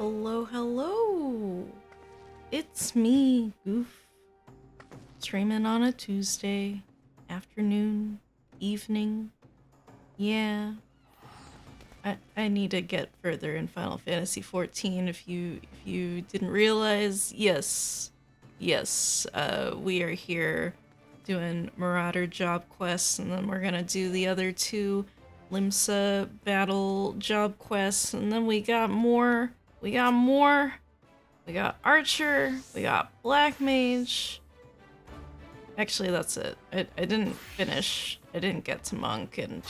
Hello, hello. It's me, Goof. Streaming on a Tuesday, afternoon, evening. Yeah. I need to get further in Final Fantasy XIV. If you didn't realize, yes. We are here doing Marauder job quests, and then we're gonna do the other two Limsa battle job quests, and then we got more. We got Archer, we got Black Mage. Actually, that's it. I didn't finish. I didn't get to Monk and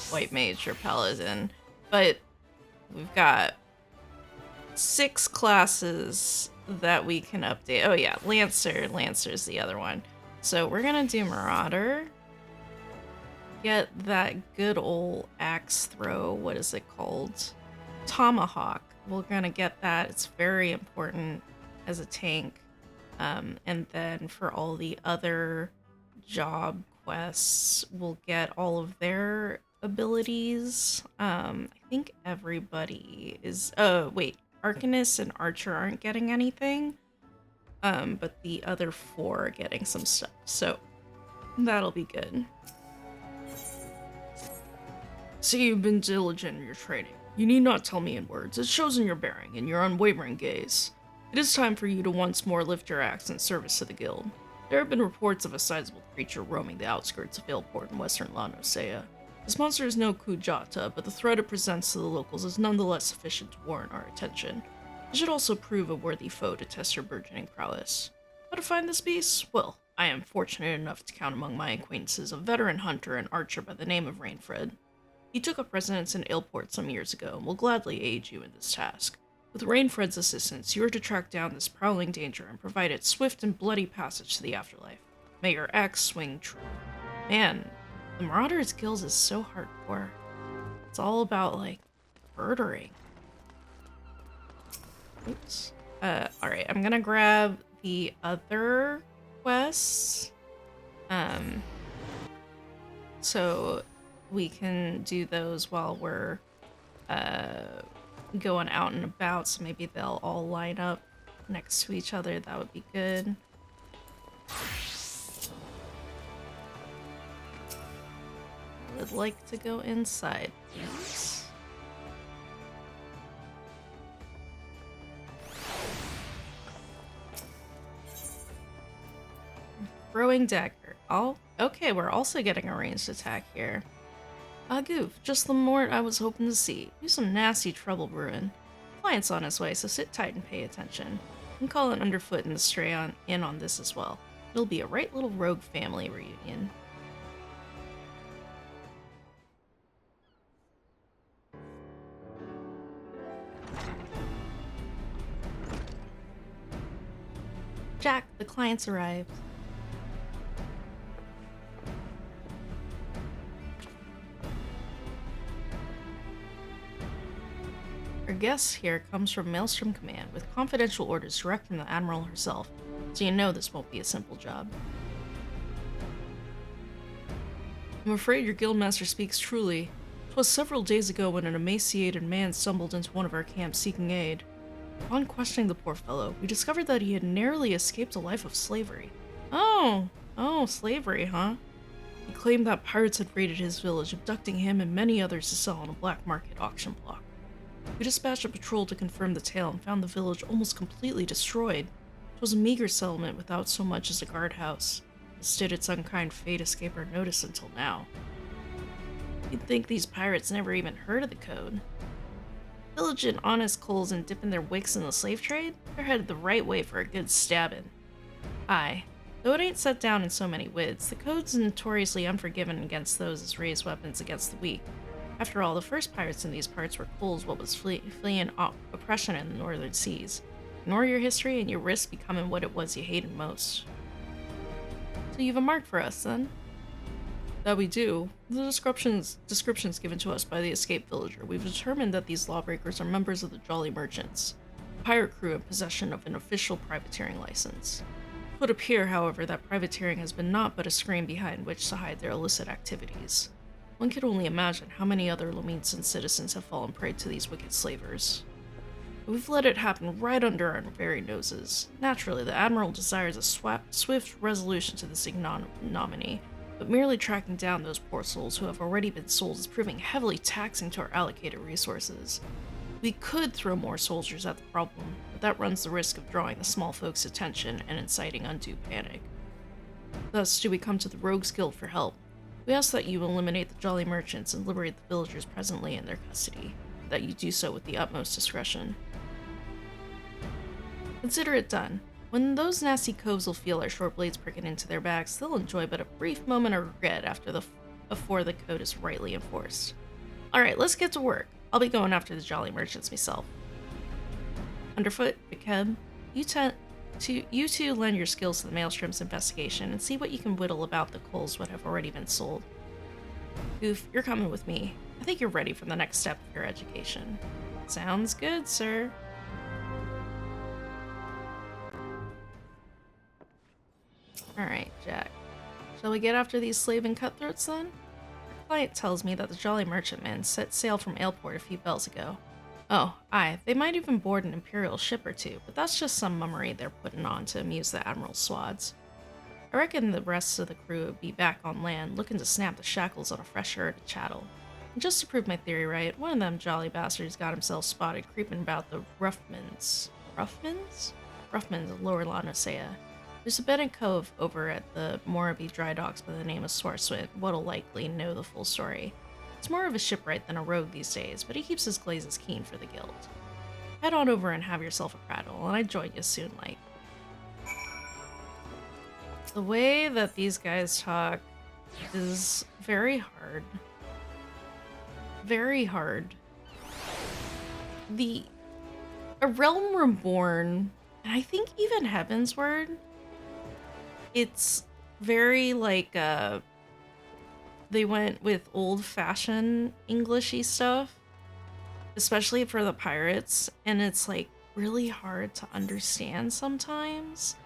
White Mage or Paladin, but we've got 6 classes that we can update. Oh yeah, Lancer. Lancer's the other one. So we're gonna do Marauder. Get that good old axe throw. What is it called? Tomahawk. We're gonna get that. It's very important as a tank. And then for all the other job quests, we'll get all of their abilities. I think everybody is. Wait, Arcanist and Archer aren't getting anything. But the other 4 are getting some stuff. So that'll be good. See, you've been diligent in your training. You need not tell me in words. It shows in your bearing and your unwavering gaze. It is time for you to once more lift your axe in service to the guild. There have been reports of a sizable creature roaming the outskirts of Valeport in western La Noscea. This monster is no Kujata, but the threat it presents to the locals is nonetheless sufficient to warrant our attention. It should also prove a worthy foe to test your burgeoning prowess. How to find this beast? Well, I am fortunate enough to count among my acquaintances a veteran hunter and archer by the name of Rainfred. He took up residence in Aleport some years ago and will gladly aid you in this task. With Rainfred's assistance, you are to track down this prowling danger and provide it swift and bloody passage to the afterlife. May your axe swing true. Man, the Marauder's Guild is so hardcore. It's all about, like, murdering. Oops. Alright, I'm gonna grab the other quests. So we can do those while we're, going out and about, so maybe they'll all line up next to each other. That would be good. I would like to go inside, please. Throwing dagger. Oh, okay, we're also getting a ranged attack here. Goof, just the mort I was hoping to see. He's some nasty trouble brewing. Client's on his way, so sit tight and pay attention. You can call it underfoot and stray in on this as well. It'll be a right little rogue family reunion. Jack, the client's arrived. Our guest here comes from Maelstrom Command with confidential orders direct from the Admiral herself, so you know this won't be a simple job. I'm afraid your guildmaster speaks truly. 'Twas several days ago when an emaciated man stumbled into one of our camps seeking aid. Upon questioning the poor fellow, we discovered that he had narrowly escaped a life of slavery. Oh, slavery, huh? He claimed that pirates had raided his village, abducting him and many others to sell on a black market auction block. We dispatched a patrol to confirm the tale and found the village almost completely destroyed. It was a meager settlement without so much as a guardhouse. Instead, its unkind fate escaped our notice until now. You'd think these pirates never even heard of the code. Diligent, honest coals and dipping their wicks in the slave trade? They're headed the right way for a good stabbing. Aye, though it ain't set down in so many wids, the code's notoriously unforgiving against those as raise weapons against the weak. After all, the first pirates in these parts were coals what was fleeing oppression in the northern seas. Ignore your history and you risk becoming what it was you hated most. So you've a mark for us, then? That we do. The descriptions given to us by the escaped villager, we've determined that these lawbreakers are members of the Jolly Merchants, a pirate crew in possession of an official privateering license. It would appear, however, that privateering has been naught but a screen behind which to hide their illicit activities. One could only imagine how many other Lameensan citizens have fallen prey to these wicked slavers. We've let it happen right under our very noses. Naturally, the Admiral desires a swift resolution to this ignominy, but merely tracking down those poor souls who have already been sold is proving heavily taxing to our allocated resources. We could throw more soldiers at the problem, but that runs the risk of drawing the small folks' attention and inciting undue panic. Thus do we come to the Rogues Guild for help. We ask that you eliminate the Jolly Merchants and liberate the villagers presently in their custody, but that you do so with the utmost discretion. Consider it done. When those nasty coves will feel our short blades pricking into their backs, they'll enjoy but a brief moment of regret before the code is rightly enforced. Alright, let's get to work. I'll be going after the Jolly Merchants myself. Underfoot, Bekeb, you two lend your skills to the Maelstrom's investigation and see what you can whittle about the coals what have already been sold. Goof, you're coming with me. I think you're ready for the next step of your education. Sounds good, sir. Alright, Jack. Shall we get after these slaving cutthroats then? Our client tells me that the Jolly Merchantmen set sail from Aleport a few bells ago. Oh, aye, they might even board an Imperial ship or two, but that's just some mummery they're putting on to amuse the Admiral's swads. I reckon the rest of the crew would be back on land, looking to snap the shackles on a fresh herd of chattel. And just to prove my theory right, one of them jolly bastards got himself spotted creeping about the Ruffmans of Lower Lanosea. There's a bedded cove over at the Moraby dry docks by the name of Swarswit, what'll likely know the full story. It's more of a shipwright than a rogue these days, but he keeps his glazes keen for the guild. Head on over and have yourself a prattle, and I'd join you soon, like. The way that these guys talk is very hard. Very hard. A Realm Reborn, and I think even Heavensward, it's very like, they went with old-fashioned Englishy stuff, especially for the pirates, and it's like really hard to understand sometimes.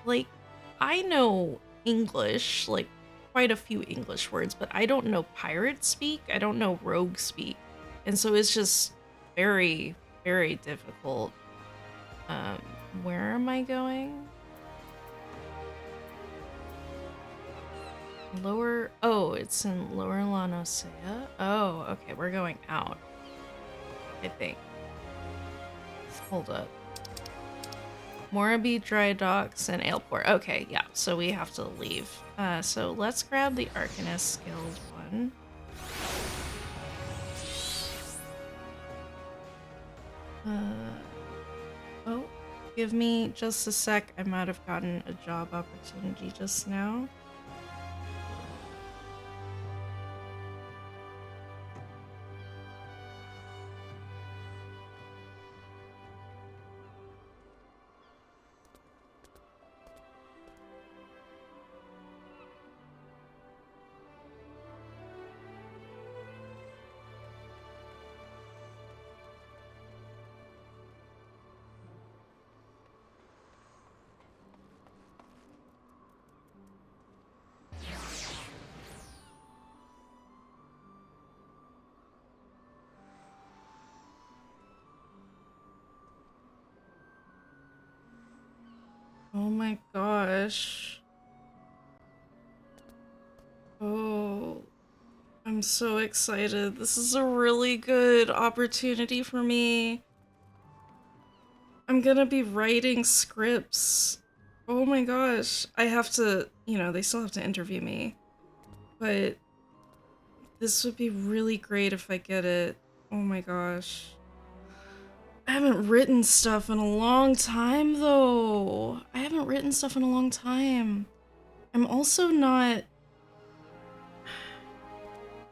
Like, I know English, like quite a few English words, but I don't know pirate speak, I don't know rogue speak, and so it's just very, very difficult. Where am I going? Lower, oh, it's in Lower Lanosea? Oh, okay, we're going out, I think. Hold up. Moraby dry docks and Aleport. Okay, yeah, so we have to leave. So let's grab the Arcanist Guild one. Oh, give me just a sec. I might have gotten a job opportunity just now. Oh my gosh. Oh, I'm so excited. This is a really good opportunity for me. I'm gonna be writing scripts. Oh my gosh. I have to, you know, they still have to interview me. But this would be really great if I get it. Oh my gosh. I haven't written stuff in a long time, though. I haven't written stuff in a long time. I'm also not...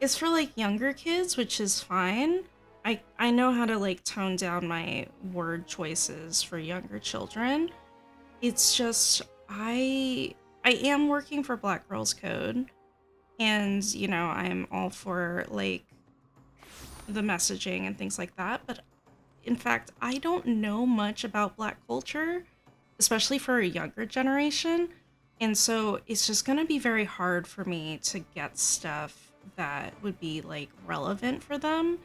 It's for, like, younger kids, which is fine. I know how to, like, tone down my word choices for younger children. It's just, I am working for Black Girls Code, and, you know, I'm all for, like, the messaging and things like that, but in fact, I don't know much about Black culture, especially for a younger generation, and so it's just gonna be very hard for me to get stuff that would be, like, relevant for them,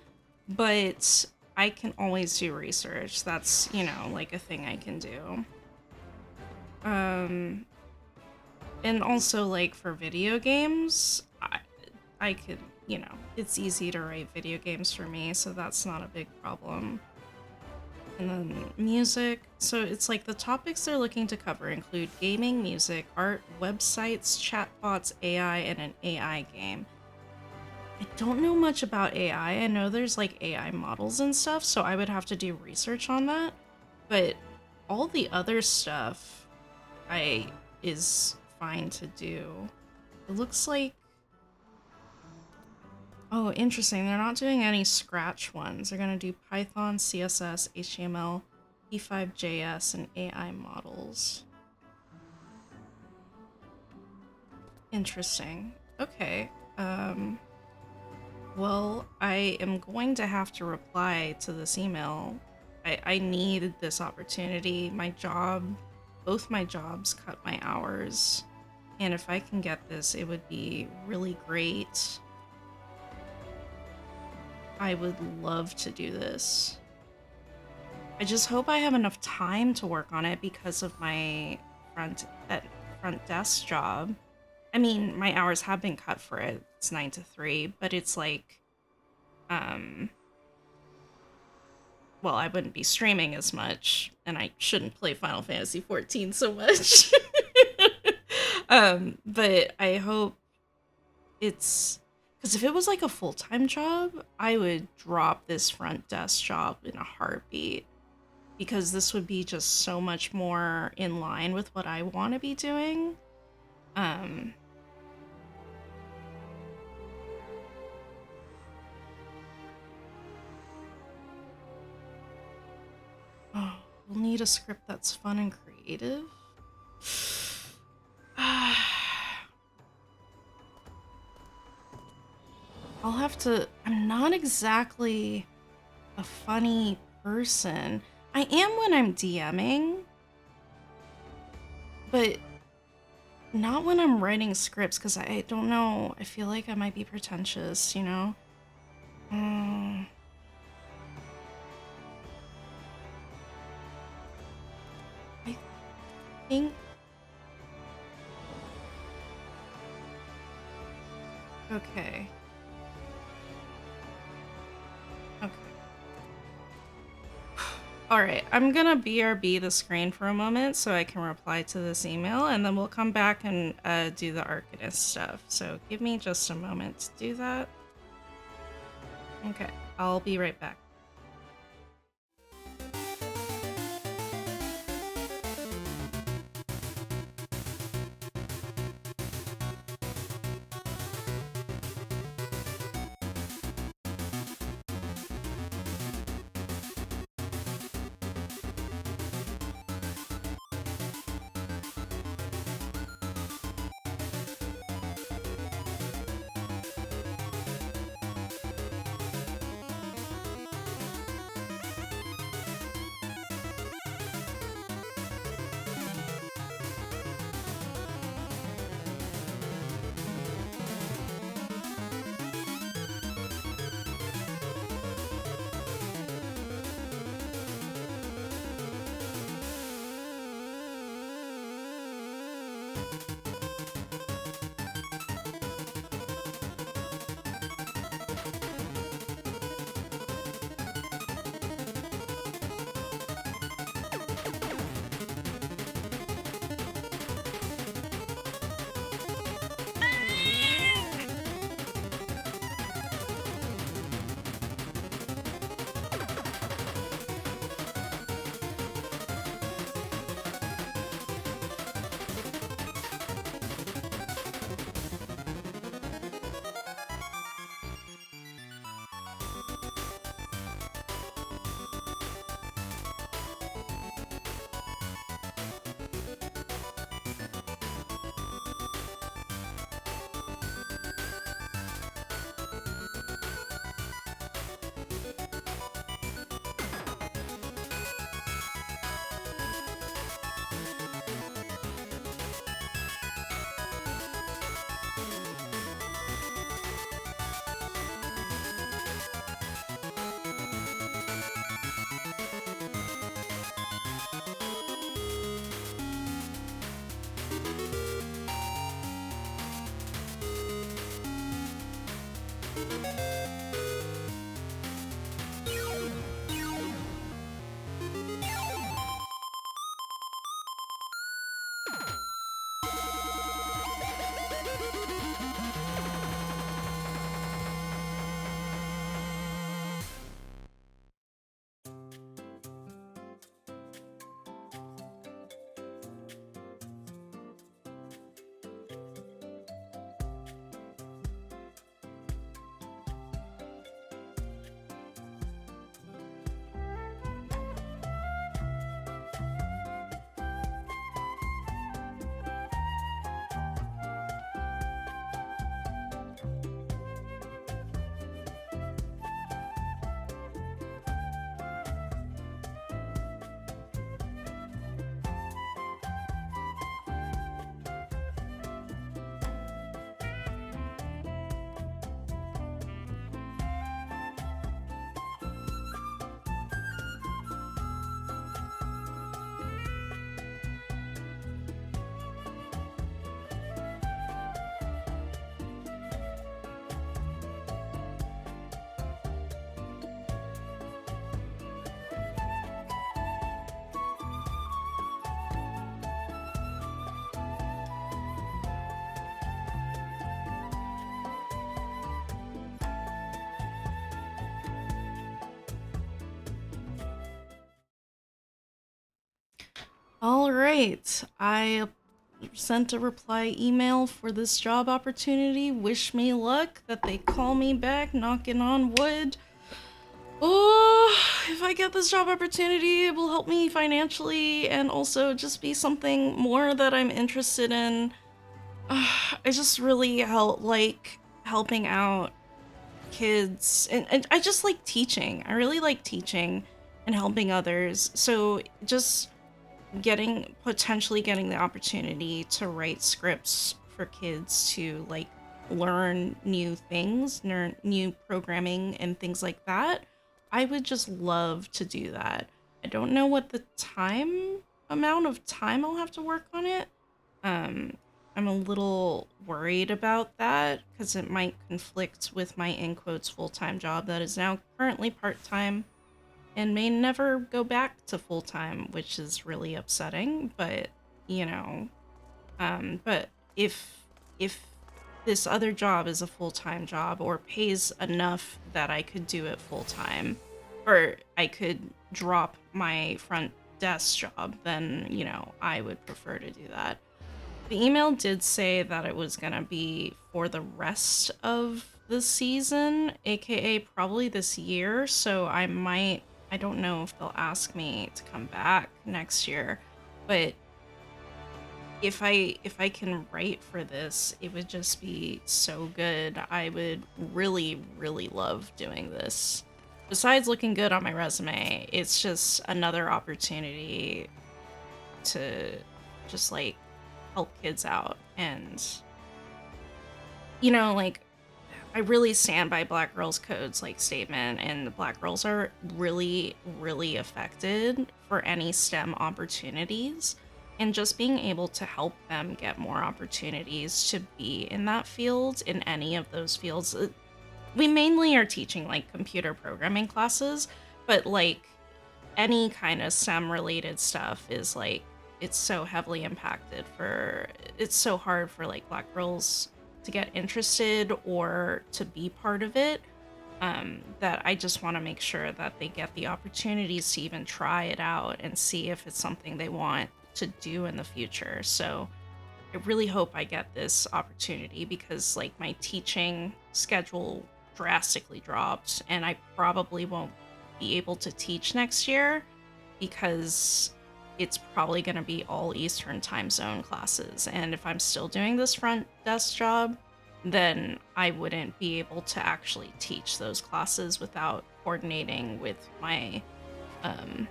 but I can always do research. That's, you know, like a thing I can do. And also, like, for video games, I could, you know, it's easy to write video games for me, so that's not a big problem. And then music. So it's like the topics they're looking to cover include gaming, music, art, websites, chatbots, AI, and an AI game. I don't know much about AI. I know there's like AI models and stuff, so I would have to do research on that. But all the other stuff is fine to do. It looks like, oh, interesting. They're not doing any Scratch ones. They're gonna do Python, CSS, HTML, P5.js, and AI models. Interesting. Okay. Well, I am going to have to reply to this email. I need this opportunity. My job, both my jobs cut my hours. And if I can get this, it would be really great. I would love to do this. I just hope I have enough time to work on it because of my front desk job. I mean, my hours have been cut for it. It's 9 to 3, but it's like, well, I wouldn't be streaming as much, and I shouldn't play Final Fantasy XIV so much. But I hope it's, because if it was like a full-time job, I would drop this front desk job in a heartbeat, because this would be just so much more in line with what I want to be doing. Oh, we'll need a script that's fun and creative. I'll have to... I'm not exactly a funny person. I am when I'm DMing, but not when I'm writing scripts, because I don't know. I feel like I might be pretentious, you know? I think... Okay. Okay. Alright, I'm gonna BRB the screen for a moment so I can reply to this email, and then we'll come back and do the Arcanist stuff. So give me just a moment to do that. Okay, I'll be right back. All right. I sent a reply email for this job opportunity. Wish me luck that they call me back, knocking on wood. Oh, if I get this job opportunity, it will help me financially and also just be something more that I'm interested in. I just really like helping out kids, and I just like teaching. I really like teaching and helping others. So just potentially getting the opportunity to write scripts for kids to like learn new things, learn new programming and things like that. I would just love to do that. I don't know what the amount of time I'll have to work on it. Um, I'm a little worried about that because it might conflict with my in quotes full-time job that is now currently part-time and may never go back to full time, which is really upsetting. But you know, but if this other job is a full time job or pays enough that I could do it full time, or I could drop my front desk job, then I would prefer to do that. The email did say that it was gonna be for the rest of the season, aka probably this year, so I don't know if they'll ask me to come back next year, but if I can write for this, it would just be so good. I would really, really love doing this. Besides looking good on my resume, it's just another opportunity to just like help kids out. And like I really stand by Black Girls Code's like statement, and Black girls are really, really affected for any STEM opportunities. And just being able to help them get more opportunities to be in that field, in any of those fields. We mainly are teaching like computer programming classes, but like any kind of STEM related stuff is like, it's so heavily impacted it's so hard for like Black girls to get interested or to be part of it, that I just want to make sure that they get the opportunities to even try it out and see if it's something they want to do in the future. So I really hope I get this opportunity because like my teaching schedule drastically dropped and I probably won't be able to teach next year because it's probably going to be all Eastern time zone classes. And if I'm still doing this front desk job, then I wouldn't be able to actually teach those classes without coordinating um,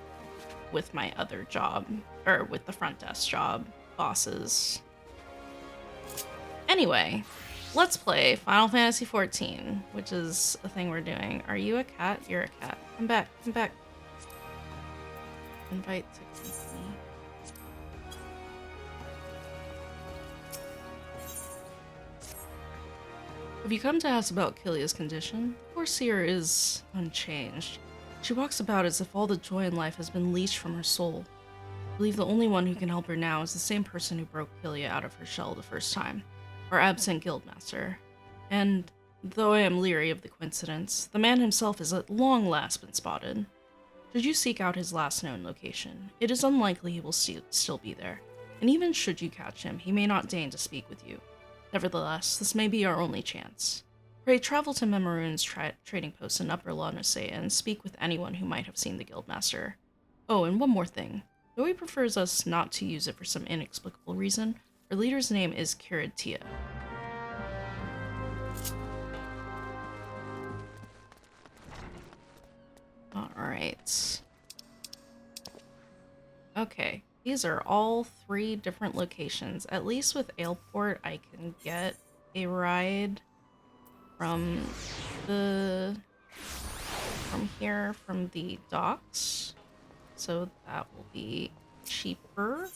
with my other job, or with the front desk job bosses. Anyway, let's play Final Fantasy XIV, which is a thing we're doing. Are you a cat? You're a cat. Come back. Come back. Invite to continue. Have you come to ask about Kilia's condition? Poor Seer is unchanged. She walks about as if all the joy in life has been leached from her soul. I believe the only one who can help her now is the same person who broke Kilia out of her shell the first time, our absent guildmaster. And though I am leery of the coincidence, the man himself has at long last been spotted. Should you seek out his last known location, it is unlikely he will still be there, and even should you catch him, he may not deign to speak with you. Nevertheless, this may be our only chance. Pray travel to Memorune's trading post in Upper Lanusea and speak with anyone who might have seen the guildmaster. Oh, and one more thing. Though he prefers us not to use it for some inexplicable reason, our leader's name is Kiritia. Alright. Okay, these are all 3 different locations. At least with Aleport, I can get a ride from here, from the docks. So that will be cheaper.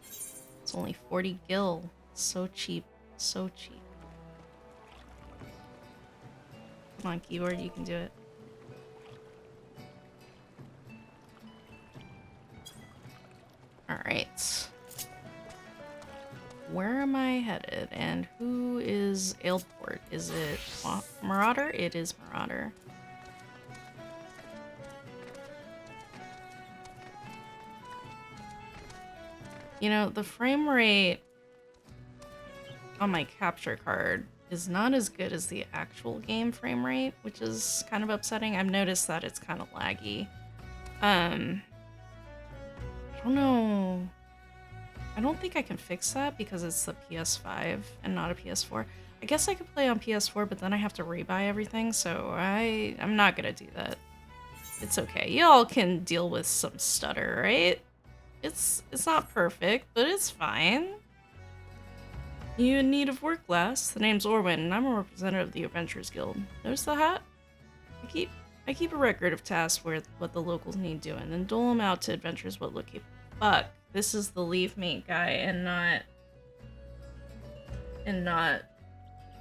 It's only 40 gil. So cheap. So cheap. Come on, keyboard, you can do it. Alright. Where am I headed? And who is Aleport? Is it Marauder? It is Marauder. You know, the frame rate on my capture card is not as good as the actual game frame rate, which is kind of upsetting. I've noticed that it's kind of laggy. I don't know. I don't think I can fix that because it's the PS5 and not a PS4. I guess I could play on PS4, but then I have to rebuy everything, so I'm not gonna do that. It's okay. Y'all can deal with some stutter, right? It's not perfect, but it's fine. You in need of work, lass? The name's Orwin, and I'm a representative of the Adventurers Guild. Notice the hat? I keep a record of tasks where what the locals need doing, and dole them out to adventurers what look capable. Fuck, this is the leave mate guy, and not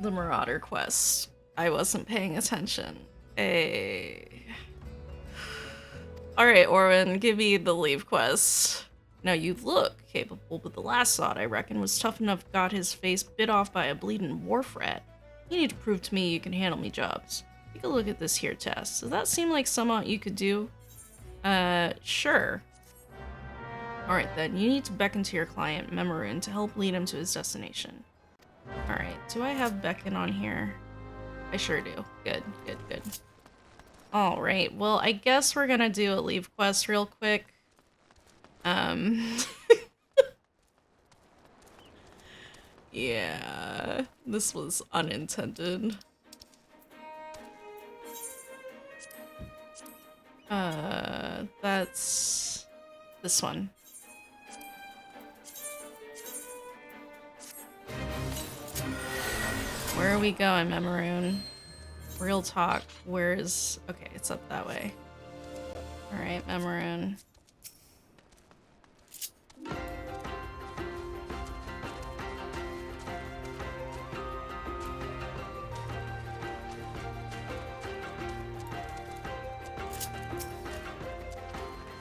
the Marauder quest. I wasn't paying attention. Hey. Alright, Orwin, give me the leave quest. Now you look capable, but the last lot, I reckon, was tough enough got his face bit off by a bleeding wharf rat. You need to prove to me you can handle me jobs. Take a look at this here test. Does that seem like something you could do? Sure. Alright then, you need to beckon to your client, Memorin, to help lead him to his destination. Alright, do I have beckon on here? I sure do. Good, good, good. Alright, well, I guess we're gonna do a leave quest real quick. Yeah, this was unintended. That's this one. Where are we going, Memoroon? Real talk, where's... Okay, it's up that way. Alright, Memoroon.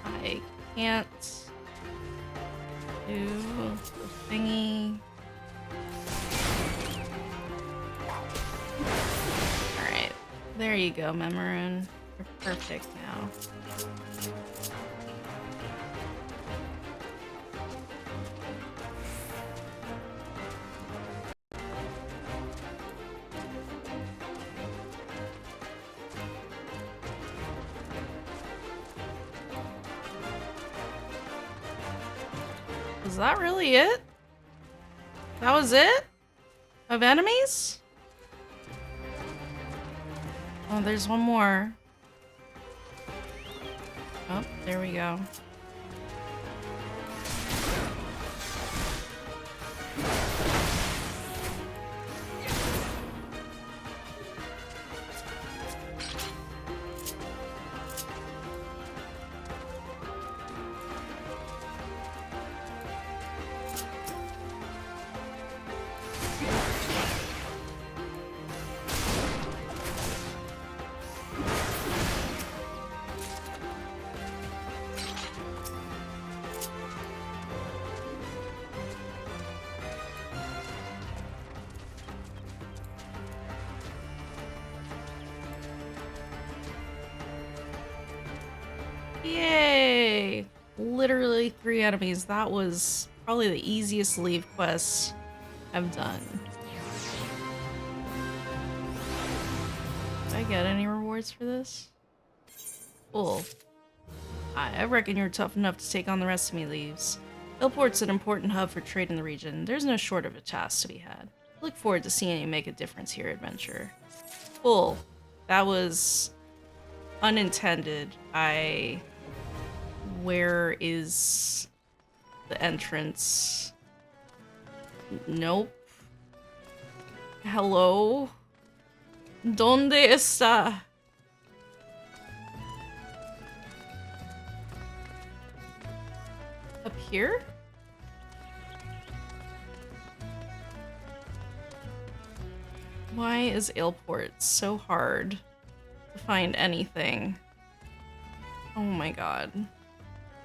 I can't do the thingy. Alright, there you go, Memorin. You're perfect now. Was that really it? That was it? Of enemies? Oh, there's one more. Oh, there we go. Yay! Literally 3 enemies. That was probably the easiest leave quest I've done. Did I get any rewards for this? Cool. I reckon you're tough enough to take on the rest of me leaves. Hillport's an important hub for trade in the region. There's no short of a task to be had. I look forward to seeing you make a difference here, adventurer. Cool. That was unintended. Where is the entrance? Nope. Hello? ¿Dónde está? Up here? Why is Ailport so hard to find anything? Oh my god.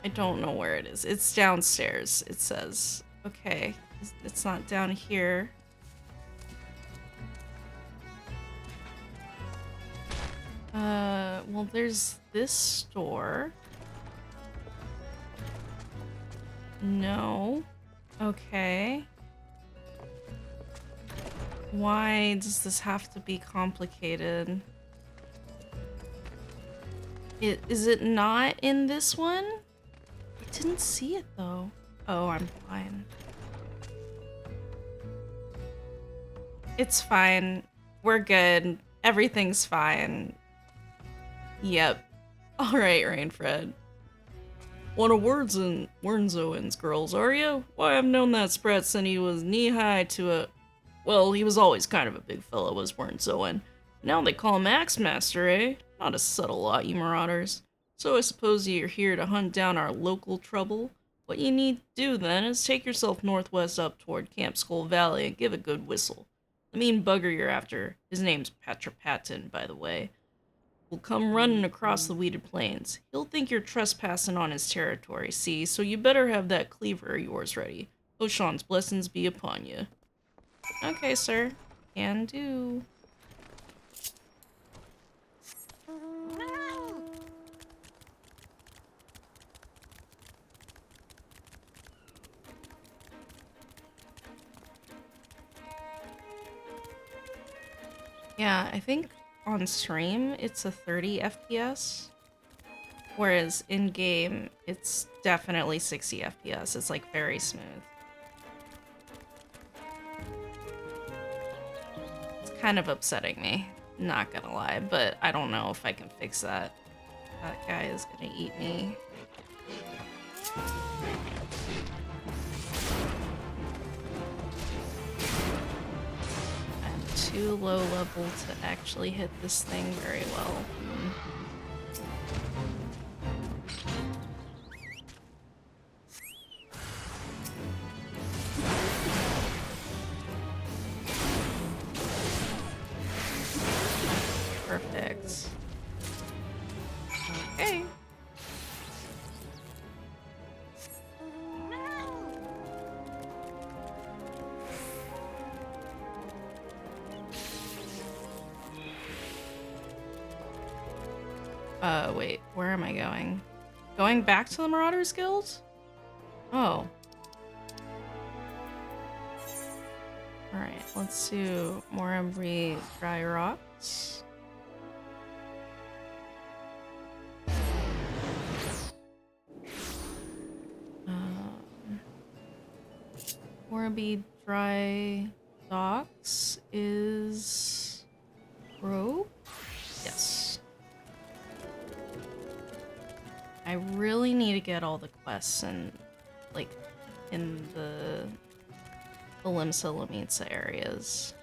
I don't know where it is. It's downstairs, it says. Okay, it's not down here. Well, there's this store. No. Okay. Why does this have to be complicated? Is it not in this one? I didn't see it though. Oh, I'm fine. It's fine. We're good. Everything's fine. Yep. Alright, Rainfred. One of Wernzoen's girls, are you? Why, I've known that sprat since he was knee-high to a... Well, he was always kind of a big fella, was Wernzoen. Now they call him Axemaster, eh? Not a subtle lot, you marauders. So I suppose you're here to hunt down our local trouble? What you need to do, then, is take yourself northwest up toward Camp Skull Valley and give a good whistle. The mean bugger you're after, his name's Patrapatin, by the way, will come running across the weeded plains. He'll think you're trespassing on his territory, see, so you better have that cleaver of yours ready. Oshan's blessings be upon you. Okay, sir. Can do. Yeah, I think on stream it's a 30 FPS, whereas in game it's definitely 60 FPS. It's like very smooth. It's kind of upsetting me, not gonna lie, but I don't know if I can fix that. That guy is gonna eat me. Too low level to actually hit this thing very well. Perfect. Okay. Wait, where am I going? Going back to the Marauders Guild? Oh. Alright, let's do Morambi Dry Rocks. Morambi Dry Docks is... rope? Yes. I really need to get all the quests in, like, in the Limsa Lomitsa areas.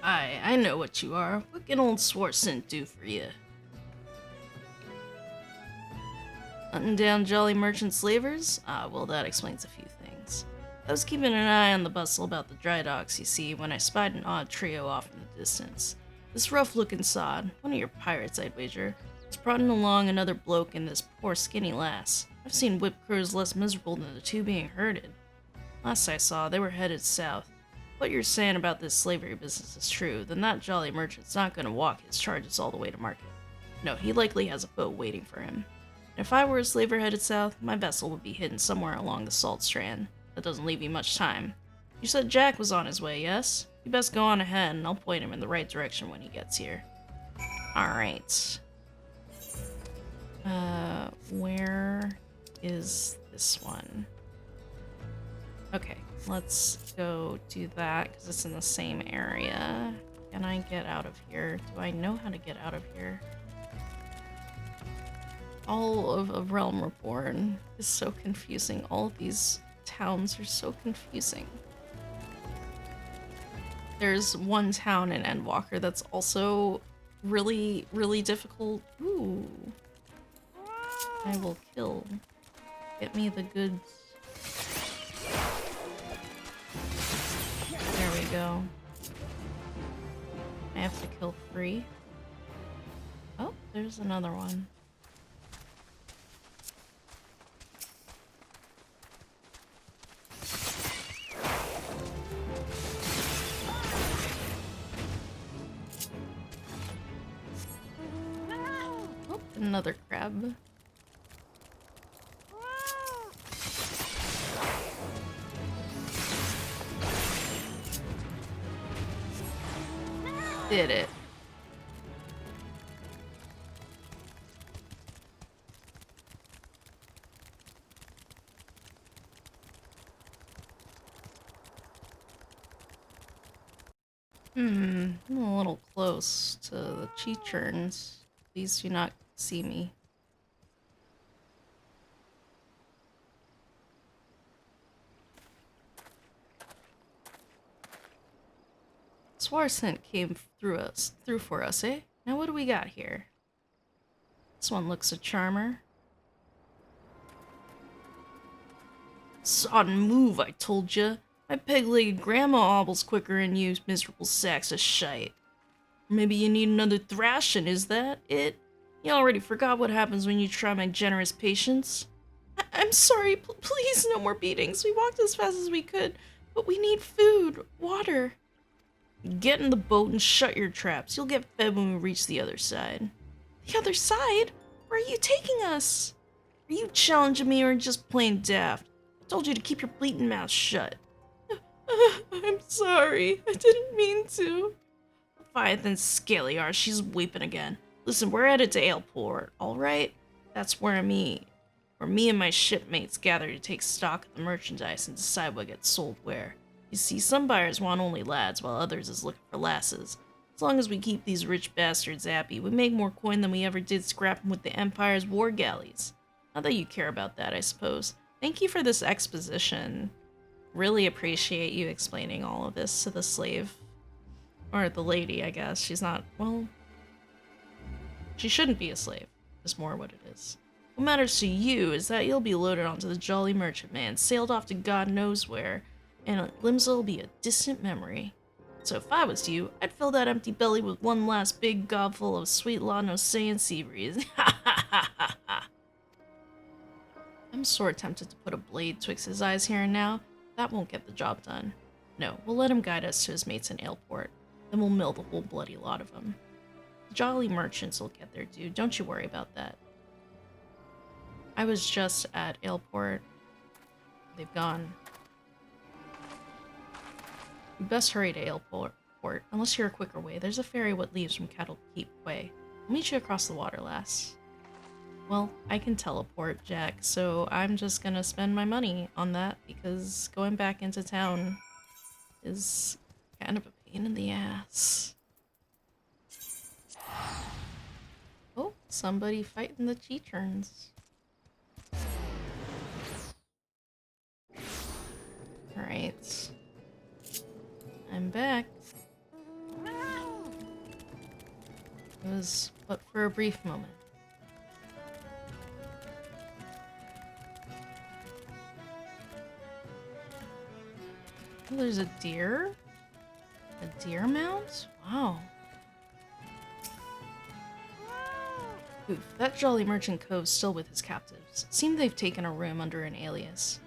I know what you are. What can old Swartson do for you? Hunting down jolly merchant slavers? Ah, well, that explains a few things. I was keeping an eye on the bustle about the dry docks, you see, when I spied an odd trio off in the distance. This rough-looking sod, one of your pirates, I'd wager, was prodding along another bloke and this poor skinny lass. I've seen whip crews less miserable than the two being herded. Last I saw, they were headed south. If what you're saying about this slavery business is true, then that jolly merchant's not going to walk his charges all the way to market. No, he likely has a boat waiting for him. And if I were a slaver headed south, my vessel would be hidden somewhere along the Salt Strand. That doesn't leave you much time. You said Jack was on his way, yes? You best go on ahead and I'll point him in the right direction when he gets here. Alright. Where is this one? Okay, let's go do that because it's in the same area. Can I get out of here? Do I know how to get out of here? All of Realm Reborn is so confusing. All of these towns are so confusing. There's one town in Endwalker that's also really, really difficult. Ooh. I will kill. Get me the goods. There we go. I have to kill 3. Oh, there's another one. Another crab. Did it. I'm a little close to the Cheecherns. Please do not see me. Swarscent came through for us, eh? Now what do we got here? This one looks a charmer. Sodden move, I told ya. My peg-legged grandma hobbles quicker than you miserable sacks of shite. Maybe you need another thrashing, is that it? You already forgot what happens when you try my generous patience. I'm sorry, please no more beatings. We walked as fast as we could, but we need food, water. Get in the boat and shut your traps. You'll get fed when we reach the other side. The other side? Where are you taking us? Are you challenging me or just plain daft? I told you to keep your bleating mouth shut. I'm sorry. I didn't mean to. Leviathan Scaliar, she's weeping again. Listen, we're headed to Aleport, alright? That's where me and my shipmates gather to take stock of the merchandise and decide what gets sold where. You see, some buyers want only lads, while others is looking for lasses. As long as we keep these rich bastards happy, we make more coin than we ever did scrapping with the Empire's war galleys. Not that you care about that, I suppose. Thank you for this exposition. Really appreciate you explaining all of this to the slave. Or the lady, I guess. She's not, well, she shouldn't be a slave. It's more what it is. What matters to you is that you'll be loaded onto the Jolly Merchantman, sailed off to God knows where, and Limsa will be a distant memory. So if I was you, I'd fill that empty belly with one last big gobful of sweet La Nosean sea breeze. Ha ha ha ha ha! I'm sore tempted to put a blade twixt his eyes here and now. That won't get the job done. No, we'll let him guide us to his mates in Aleport. Then we'll mill the whole bloody lot of them. The Jolly Merchants will get their due, don't you worry about that. I was just at Aleport. They've gone. We best hurry to Aleport, unless you're a quicker way. There's a ferry what leaves from Cattle Keep Quay. I'll meet you across the water, lass. Well, I can teleport, Jack, so I'm just gonna spend my money on that because going back into town is kind of a pain in the ass. Oh, somebody fighting the Cheecherns. Alright. I'm back. It was but for a brief moment. Oh, there's a deer? A deer mount? Wow. Oof, that Jolly Merchant Cove's still with his captives. Seemed they've taken a room under an alias.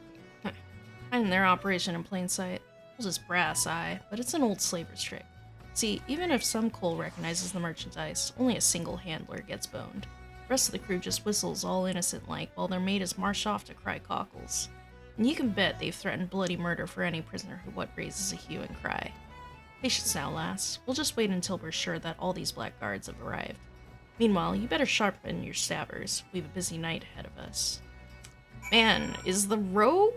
Hiding their operation in plain sight. Well, just brass eye, but it's an old slaver's trick. See, even if some coal recognizes the merchandise, only a single handler gets boned. The rest of the crew just whistles all innocent-like while their mate is marched off to cry cockles. And you can bet they've threatened bloody murder for any prisoner who what raises a hue and cry. Patience now, lass. We'll just wait until we're sure that all these blackguards have arrived. Meanwhile, you better sharpen your stabbers. We have a busy night ahead of us. Man, is the rogue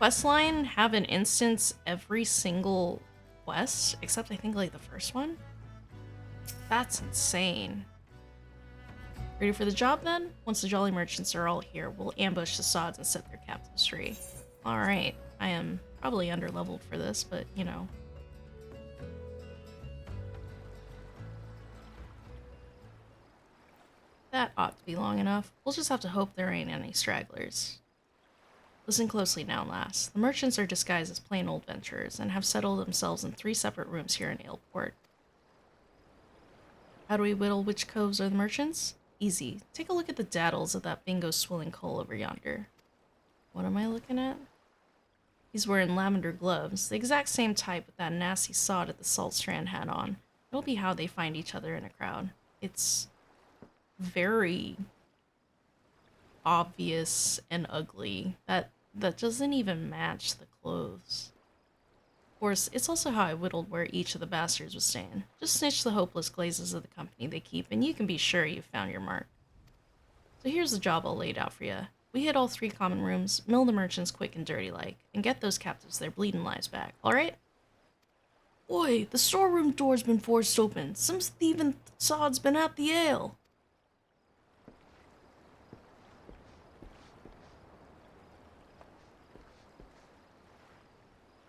questline have an instance every single quest? Except I think like the first one? That's insane. Ready for the job then? Once the Jolly Merchants are all here, we'll ambush the sods and set their captives free. Alright, I am probably underleveled for this, but you know. That ought to be long enough. We'll just have to hope there ain't any stragglers. Listen closely now, lass. The merchants are disguised as plain old venturers and have settled themselves in 3 separate rooms here in Aleport. How do we whittle which coves are the merchants? Easy. Take a look at the daddles of that bingo swilling coal over yonder. What am I looking at? He's wearing lavender gloves, the exact same type with that nasty sod that the Salt Strand had on. It'll be how they find each other in a crowd. It's very obvious and ugly. That doesn't even match the clothes. Of course, it's also how I whittled where each of the bastards was staying. Just snitch the hopeless glazes of the company they keep, and you can be sure you've found your mark. So here's the job all laid out for you. We hit all 3 common rooms, mill the merchants quick and dirty like, and get those captives their bleeding lives back, alright? Oi, the storeroom door's been forced open. Some thieving sod's been at the ale.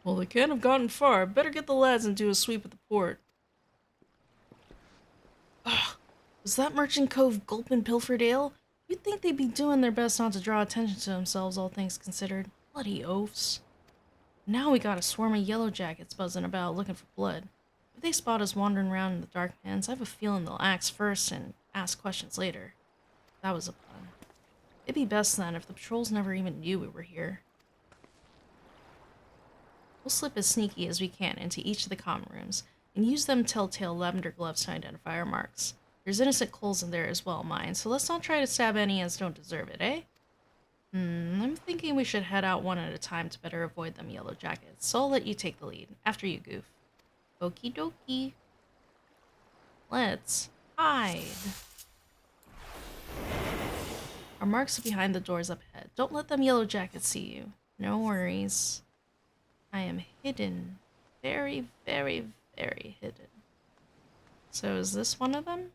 Well, they can't have gotten far. Better get the lads and do a sweep at the port. Ugh, was that Merchant Cove gulping pilfered ale? You'd think they'd be doing their best not to draw attention to themselves, all things considered. Bloody oafs. Now we got a swarm of yellow jackets buzzing about looking for blood. If they spot us wandering around in the dark pens, I have a feeling they'll axe first and ask questions later. That was a pun. It'd be best then if the patrols never even knew we were here. We'll slip as sneaky as we can into each of the common rooms, and use them telltale lavender gloves to identify our marks. There's innocent coals in there as well, mind, so let's not try to stab any as don't deserve it, eh? I'm thinking we should head out one at a time to better avoid them yellow jackets, so I'll let you take the lead. After you, Goof. Okie dokie. Let's hide. Our marks are behind the doors up ahead. Don't let them yellow jackets see you. No worries. I am hidden. Very, very, very hidden. So is this one of them?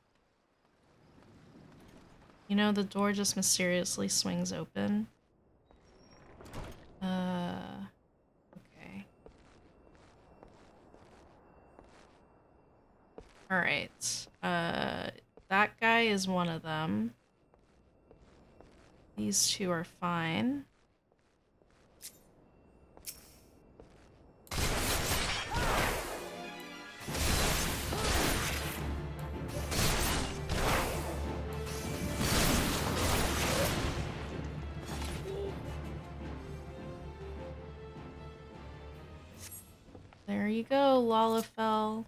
You know, the door just mysteriously swings open. Okay. Alright. That guy is one of them. These 2 are fine. There you go, Lalafell.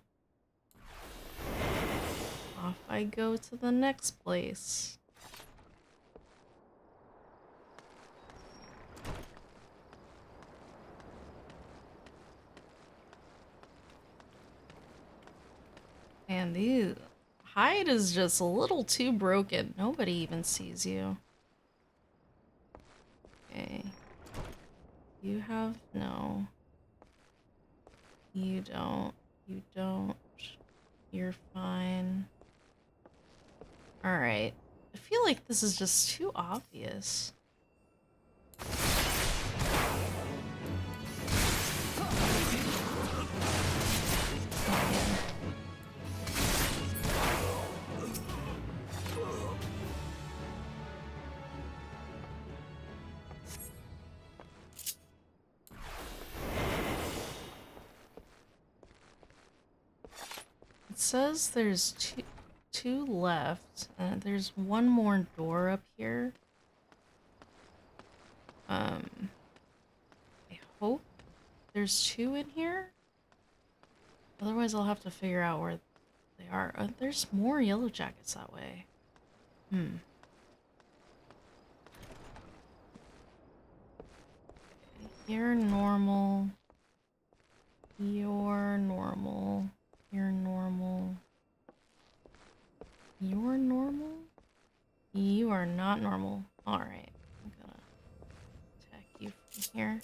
Off I go to the next place. And the hide is just a little too broken. Nobody even sees you. Okay. You have... no. You don't. You don't. You're fine. Alright. I feel like this is just too obvious. It says there's two left, and there's one more door up here. I hope there's 2 in here. Otherwise, I'll have to figure out where they are. There's more yellow jackets that way. You're normal. You're normal. You're normal. You're normal? You are not normal. Alright. I'm gonna attack you from here.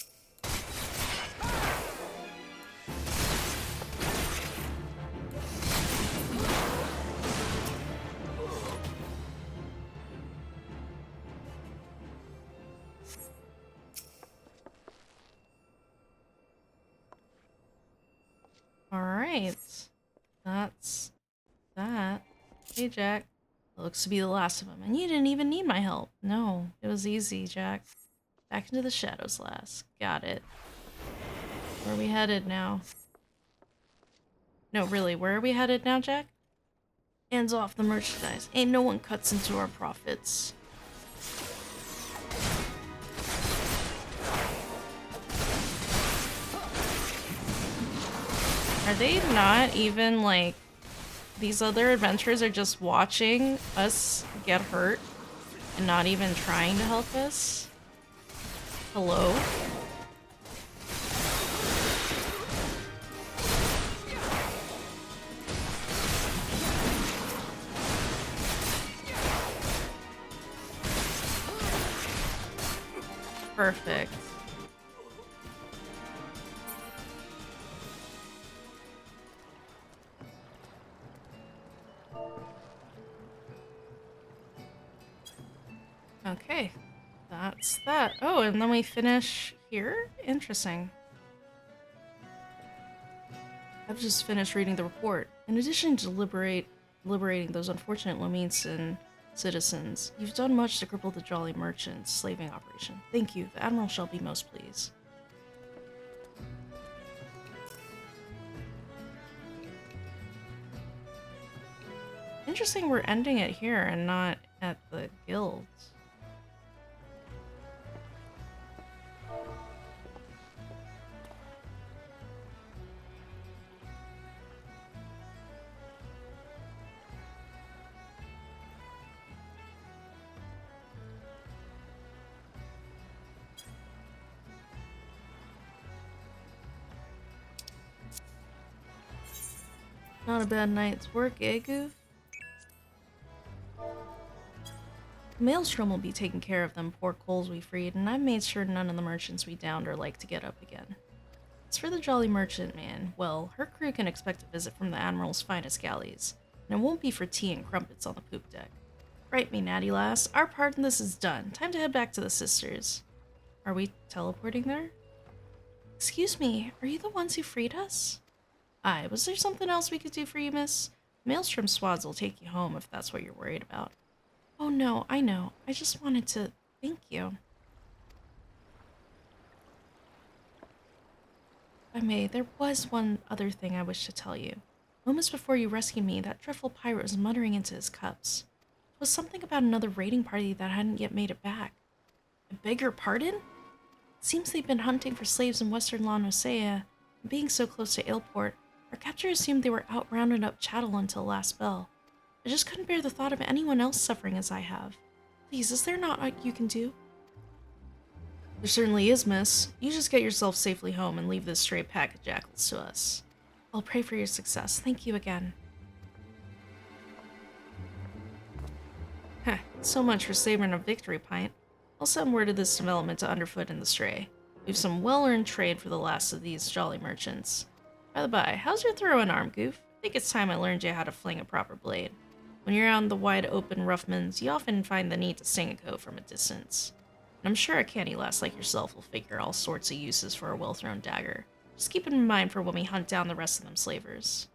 Alright. That's that. Hey, Jack. That looks to be the last of them, and you didn't even need my help. No, it was easy, Jack. Back into the shadows, lass. Got it. Where are we headed now? No, really, where are we headed now, Jack? Hands off the merchandise. Ain't no one cuts into our profits. Are they not even, like, these other adventurers are just watching us get hurt and not even trying to help us. Hello? Perfect. Okay, that's that. Oh, and then we finish here? Interesting. I've just finished reading the report. In addition to liberating those unfortunate Lominsan citizens, you've done much to cripple the Jolly Merchant's slaving operation. Thank you. The Admiral shall be most pleased. Interesting we're ending it here and not at the guilds. Not a bad night's work, eh, Goof? The Maelstrom will be taking care of them poor coals we freed, and I've made sure none of the merchants we downed are like to get up again. As for the Jolly Merchant man, well, her crew can expect a visit from the Admiral's finest galleys, and it won't be for tea and crumpets on the poop deck. Right, me natty lass, our part in this is done. Time to head back to the sisters. Are we teleporting there? Excuse me, are you the ones who freed us? Aye, was there something else we could do for you, miss? Maelstrom swads will take you home if that's what you're worried about. Oh no, I know. I just wanted to thank you. If I may, there was one other thing I wish to tell you. Moments before you rescued me, that dreadful pirate was muttering into his cups. It was something about another raiding party that hadn't yet made it back. I beg your pardon? It seems they've been hunting for slaves in western La Nosea, and being so close to Aleport, our captor assumed they were out rounding up chattel until last bell. I just couldn't bear the thought of anyone else suffering as I have. Please, is there not what you can do? There certainly is, miss. You just get yourself safely home and leave this stray pack of jackals to us. I'll pray for your success. Thank you again. Heh, so much for savoring a victory pint. I'll send word of this development to Underfoot and the Stray. We've some well-earned trade for the last of these jolly merchants. By the by, how's your throwing arm, Goof? I think it's time I learned you how to fling a proper blade. When you're out in the wide-open roughmans, you often find the need to sting a coat from a distance. And I'm sure a canny lass like yourself will figure all sorts of uses for a well-thrown dagger. Just keep it in mind for when we hunt down the rest of them slavers.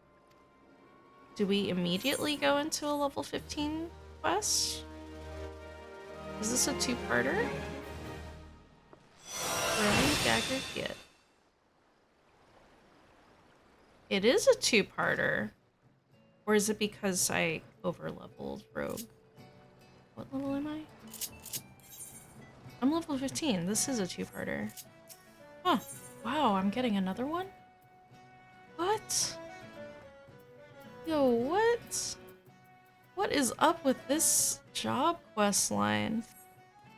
Do we immediately go into a level 15 quest? Is this a two-parter? Throwing dagger get. It is a two-parter. Or is it because I over-leveled rogue? What level am I? I'm level 15. This is a two-parter. Huh. Wow, I'm getting another one? What? Yo, what? What is up with this job quest line?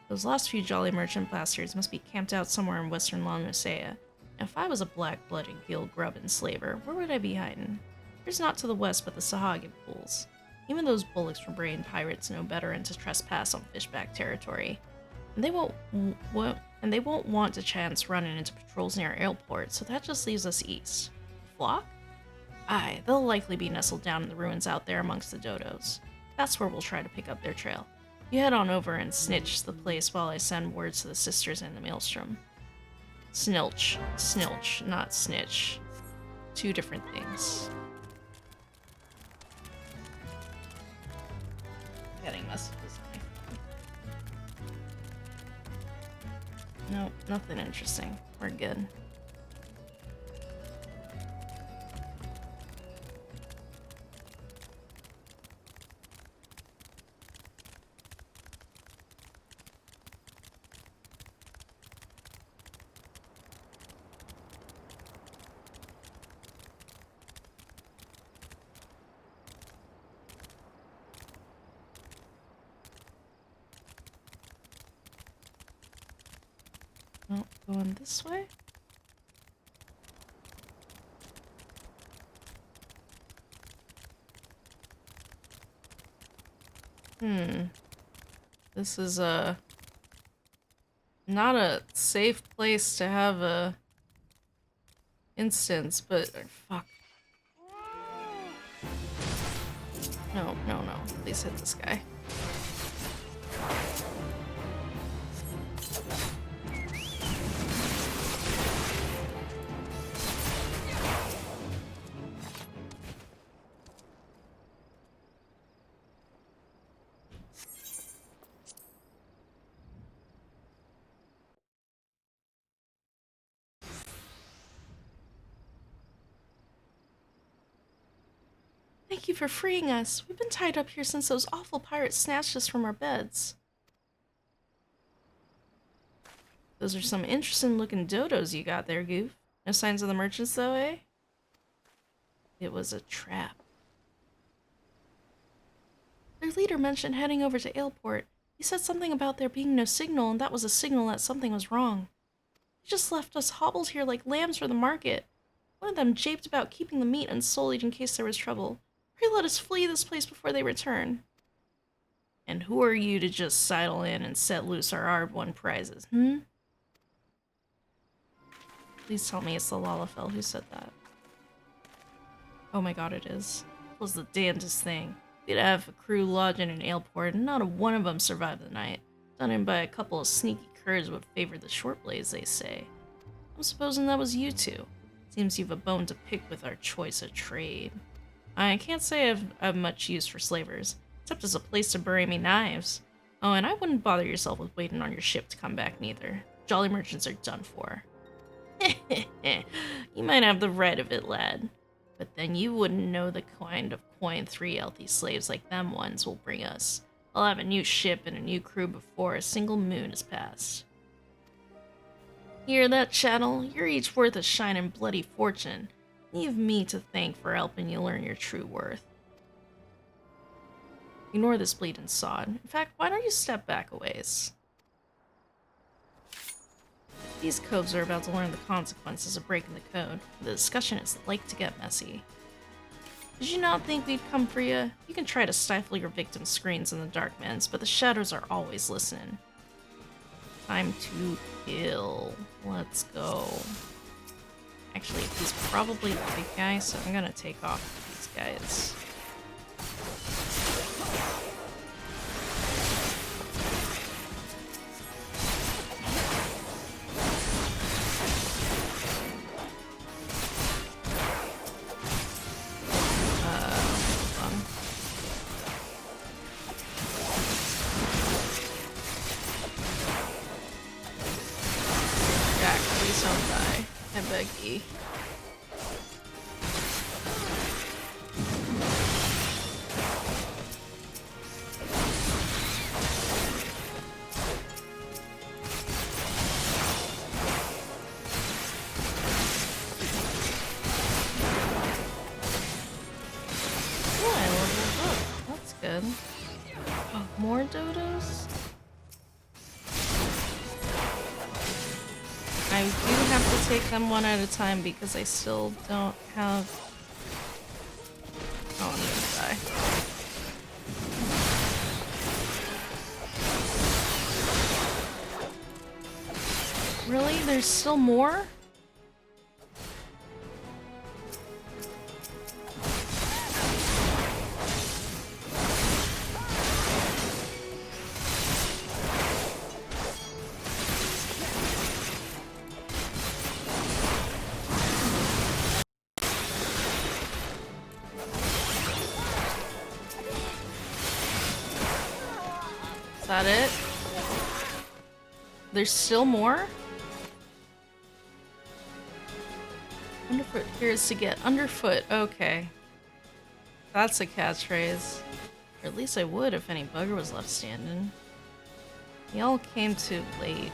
Those last few jolly merchant bastards must be camped out somewhere in western La Nosea. If I was a black-blooded guild grub enslaver, where would I be hiding? There's naught to the west but the Sahagin pools. Even those bullocks from brain pirates know better and to trespass on fishback territory. And they won't want to chance running into patrols near Aleport, so that just leaves us east. Flock? Aye, they'll likely be nestled down in the ruins out there amongst the dodos. That's where we'll try to pick up their trail. You head on over and snitch the place while I send words to the sisters in the Maelstrom. Snilch. Snilch, not snitch. Two different things. Getting messages. Nope, nothing interesting. We're good. Going this way? This is not a safe place to have a instance, but fuck. No, no, no. Please hit this guy. Thank you for freeing us. We've been tied up here since those awful pirates snatched us from our beds. Those are some interesting looking dodos you got there, Goof. No signs of the merchants though, eh? It was a trap. Their leader mentioned heading over to Aleport. He said something about there being no signal, and that was a signal that something was wrong. He just left us hobbled here like lambs for the market. One of them japed about keeping the meat unsullied in case there was trouble. Pray let us flee this place before they return. And who are you to just sidle in and set loose our hard-won prizes, Please tell me it's the Lalafell who said that. Oh my god, it is. It was the damnedest thing. We'd have a crew lodging in Aleport, and not a one of them survived the night. Done in by a couple of sneaky curs what favored the short blades, they say. I'm supposing that was you two. Seems you've a bone to pick with our choice of trade. I can't say I've much use for slavers, except as a place to bury me knives. Oh, and I wouldn't bother yourself with waiting on your ship to come back neither. Jolly merchants are done for. You might have the right of it, lad. But then you wouldn't know the kind of coin 3 healthy slaves like them ones will bring us. I'll have a new ship and a new crew before a single moon has passed. Hear that, chattel? You're each worth a shining bloody fortune. Leave me to thank for helping you learn your true worth. Ignore this bleeding sod. In fact, why don't you step back a ways? These coves are about to learn the consequences of breaking the code. The discussion is like to get messy. Did you not think we'd come for you? You can try to stifle your victim's screams in the dark mens, but the shadows are always listening. Time to kill. Let's go. Actually, he's probably the big guy, so I'm gonna take off these guys. Jack, please don't die. I beg ye. Good. Oh, more dodos? I do have to take them one at a time because I still don't have... Oh, I'm gonna die. Really? There's still more? Is that it? There's still more? Underfoot appears to get underfoot. Okay. That's a catchphrase. Or at least I would if any bugger was left standing. Y'all came too late.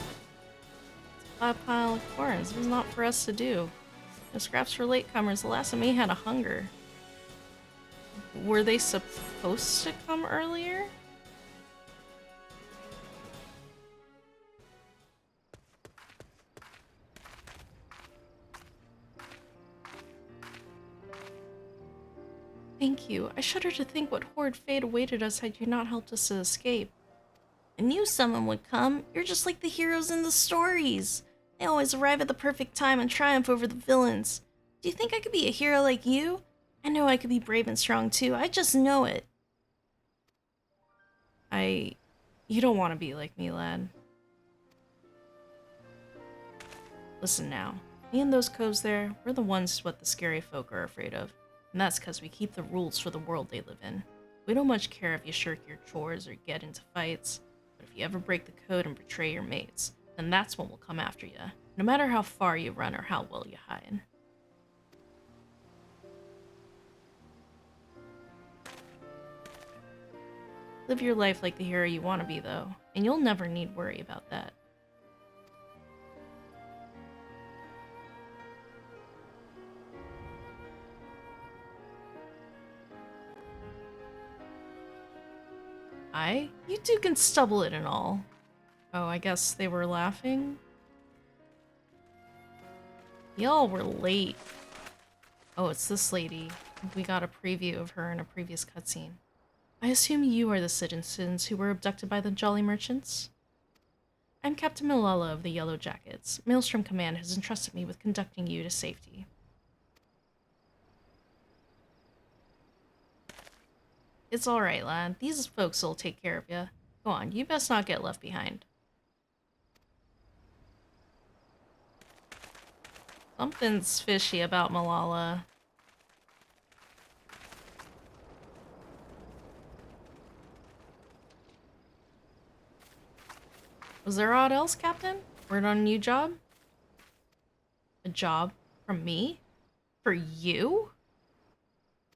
It's a pile of corns. It was not for us to do. No scraps for latecomers. The last of me had a hunger. Were they supposed to come earlier? Thank you. I shudder to think what horrid fate awaited us had you not helped us to escape. I knew someone would come. You're just like the heroes in the stories. They always arrive at the perfect time and triumph over the villains. Do you think I could be a hero like you? I know I could be brave and strong too. I just know it. You don't want to be like me, lad. Listen now. Me and those coves there, we're the ones what the scary folk are afraid of. And that's because we keep the rules for the world they live in. We don't much care if you shirk your chores or get into fights, but if you ever break the code and betray your mates, then that's when we'll come after you, no matter how far you run or how well you hide. Live your life like the hero you want to be, though, and you'll never need worry about that. You two can stubble it and all. Oh, I guess they were laughing? Y'all were late. Oh, it's this lady. We got a preview of her in a previous cutscene. I assume you are the citizens who were abducted by the Jolly Merchants? I'm Captain Malala of the Yellow Jackets. Maelstrom Command has entrusted me with conducting you to safety. It's alright, lad. These folks will take care of you. Go on, you best not get left behind. Something's fishy about Malala. Was there aught else, Captain? Word on a new job? A job from me? For you?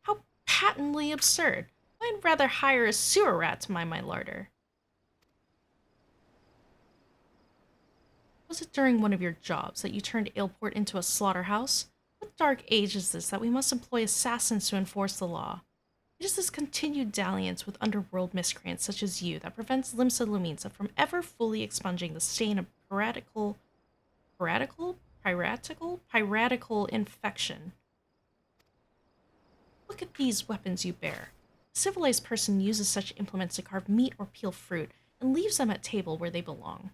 How patently absurd. I'd rather hire a sewer rat to mind my larder. Was it during one of your jobs that you turned Aleport into a slaughterhouse? What dark age is this that we must employ assassins to enforce the law? It is this continued dalliance with underworld miscreants such as you that prevents Limsa Luminsa from ever fully expunging the stain of piratical infection. Look at these weapons you bear. A civilized person uses such implements to carve meat or peel fruit and leaves them at table where they belong.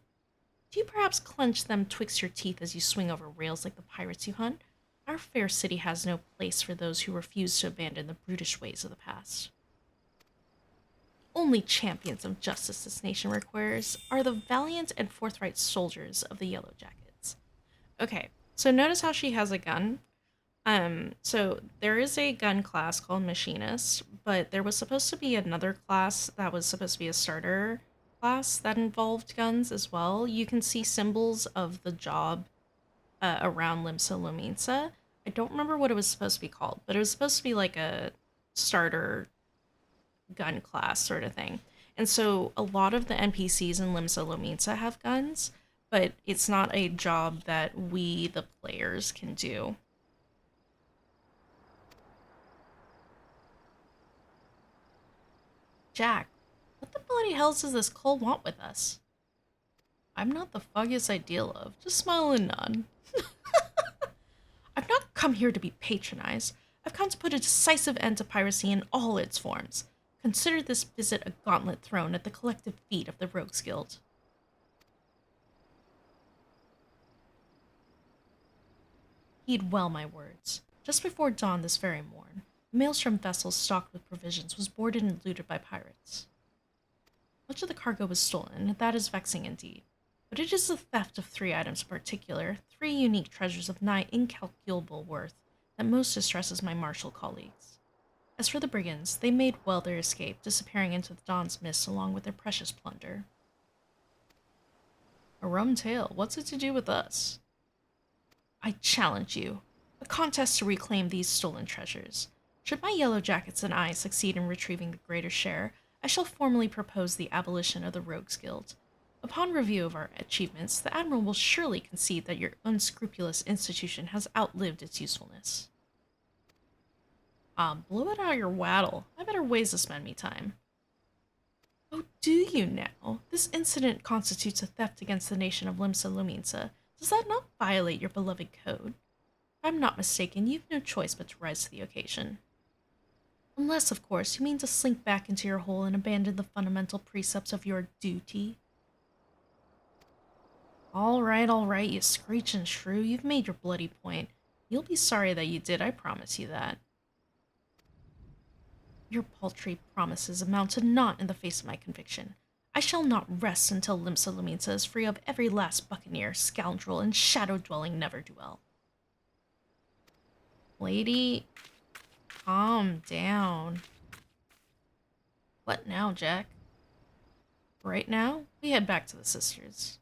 Do you perhaps clench them twixt your teeth as you swing over rails like the pirates you hunt? Our fair city has no place for those who refuse to abandon the brutish ways of the past. The only champions of justice this nation requires are the valiant and forthright soldiers of the Yellow Jackets. Okay, so notice how she has a gun. So there is a gun class called Machinist, but there was supposed to be another class that was supposed to be a starter class that involved guns as well. You can see symbols of the job around Limsa Lominsa. I don't remember what it was supposed to be called, but it was supposed to be like a starter gun class sort of thing. And so a lot of the NPCs in Limsa Lominsa have guns, but it's not a job that we, the players, can do. Jack, what the bloody hell does this Cole want with us? I'm not the foggiest idea of. Just smile and nod. I've not come here to be patronized. I've come to put a decisive end to piracy in all its forms. Consider this visit a gauntlet thrown at the collective feet of the Rogues Guild. Heed well my words. Just before dawn this very morn, a maelstrom vessel stocked with provisions was boarded and looted by pirates. Much of the cargo was stolen, and that is vexing indeed. But it is the theft of 3 items in particular, 3 unique treasures of nigh incalculable worth, that most distresses my martial colleagues. As for the brigands, they made well their escape, disappearing into the dawn's mist along with their precious plunder. A rum tale, what's it to do with us? I challenge you. A contest to reclaim these stolen treasures. Should my yellow jackets and I succeed in retrieving the greater share, I shall formally propose the abolition of the Rogues Guild. Upon review of our achievements, the Admiral will surely concede that your unscrupulous institution has outlived its usefulness. Blow it out your waddle. I better ways to spend me time. Oh, do you now? This incident constitutes a theft against the nation of Limsa Lominsa. Does that not violate your beloved code? If I'm not mistaken, you've no choice but to rise to the occasion. Unless, of course, you mean to slink back into your hole and abandon the fundamental precepts of your duty. All right, you screeching shrew. You've made your bloody point. You'll be sorry that you did, I promise you that. Your paltry promises amount to naught in the face of my conviction. I shall not rest until Limsa Lominsa is free of every last buccaneer, scoundrel, and shadow-dwelling never-do-well. Lady, calm down. What now, Jack? Right now, we head back to the sisters.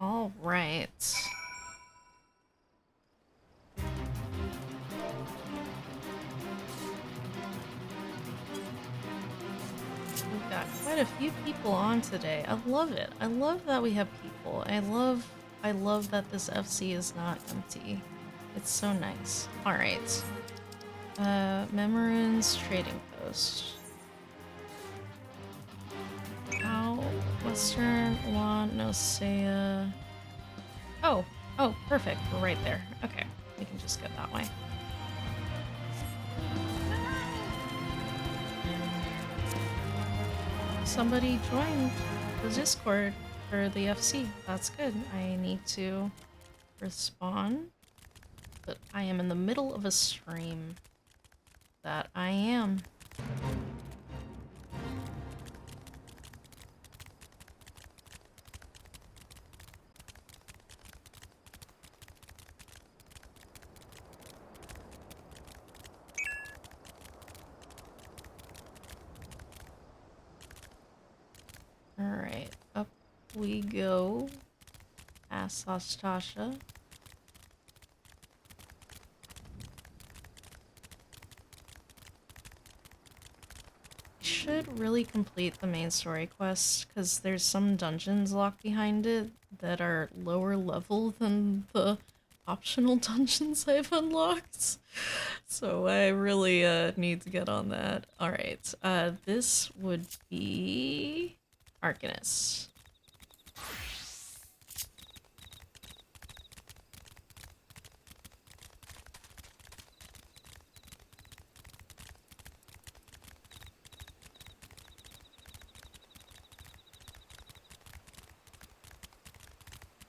All right. We've got quite a few people on today. I love it. I love that we have people. I love that this FC is not empty. It's so nice. All right. Memorand's trading post. How? Western, Juan, Nosea. Oh, perfect. We're right there. Okay, we can just go that way. Somebody joined the Discord for the FC. That's good. I need to respond, but I am in the middle of a stream. That I am. Alright, up we go. Past Tasha. Should really complete the main story quest, because there's some dungeons locked behind it that are lower level than the optional dungeons I've unlocked. So I really need to get on that. Alright, this would be Arcanist.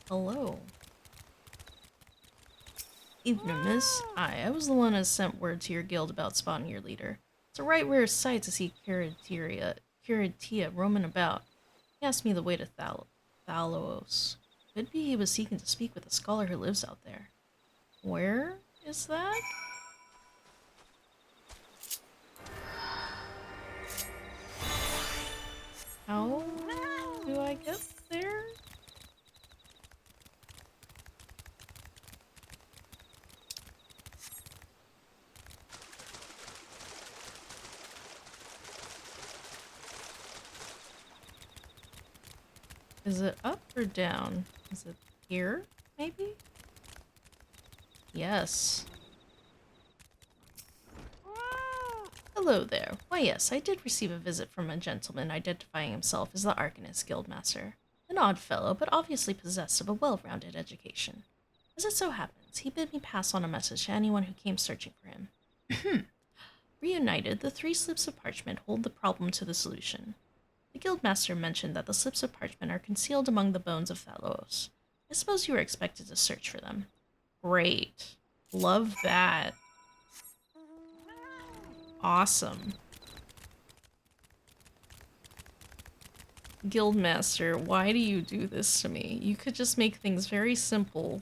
Hello. Evening, miss. I was the one who sent word to your guild about spotting your leader. It's a right rare sight to see Curatia roaming about. He asked me the way to Thalos. Could be he was seeking to speak with a scholar who lives out there. Where is that? How do I get there? Is it up or down? Is it here, maybe? Yes. Hello there. Why yes, I did receive a visit from a gentleman identifying himself as the Arcanist Guildmaster. An odd fellow, but obviously possessed of a well-rounded education. As it so happens, he bid me pass on a message to anyone who came searching for him. Reunited, the 3 slips of parchment hold the problem to the solution. The Guildmaster mentioned that the slips of parchment are concealed among the bones of Thalos. I suppose you were expected to search for them. Great. Love that. Awesome. Guildmaster, why do you do this to me? You could just make things very simple.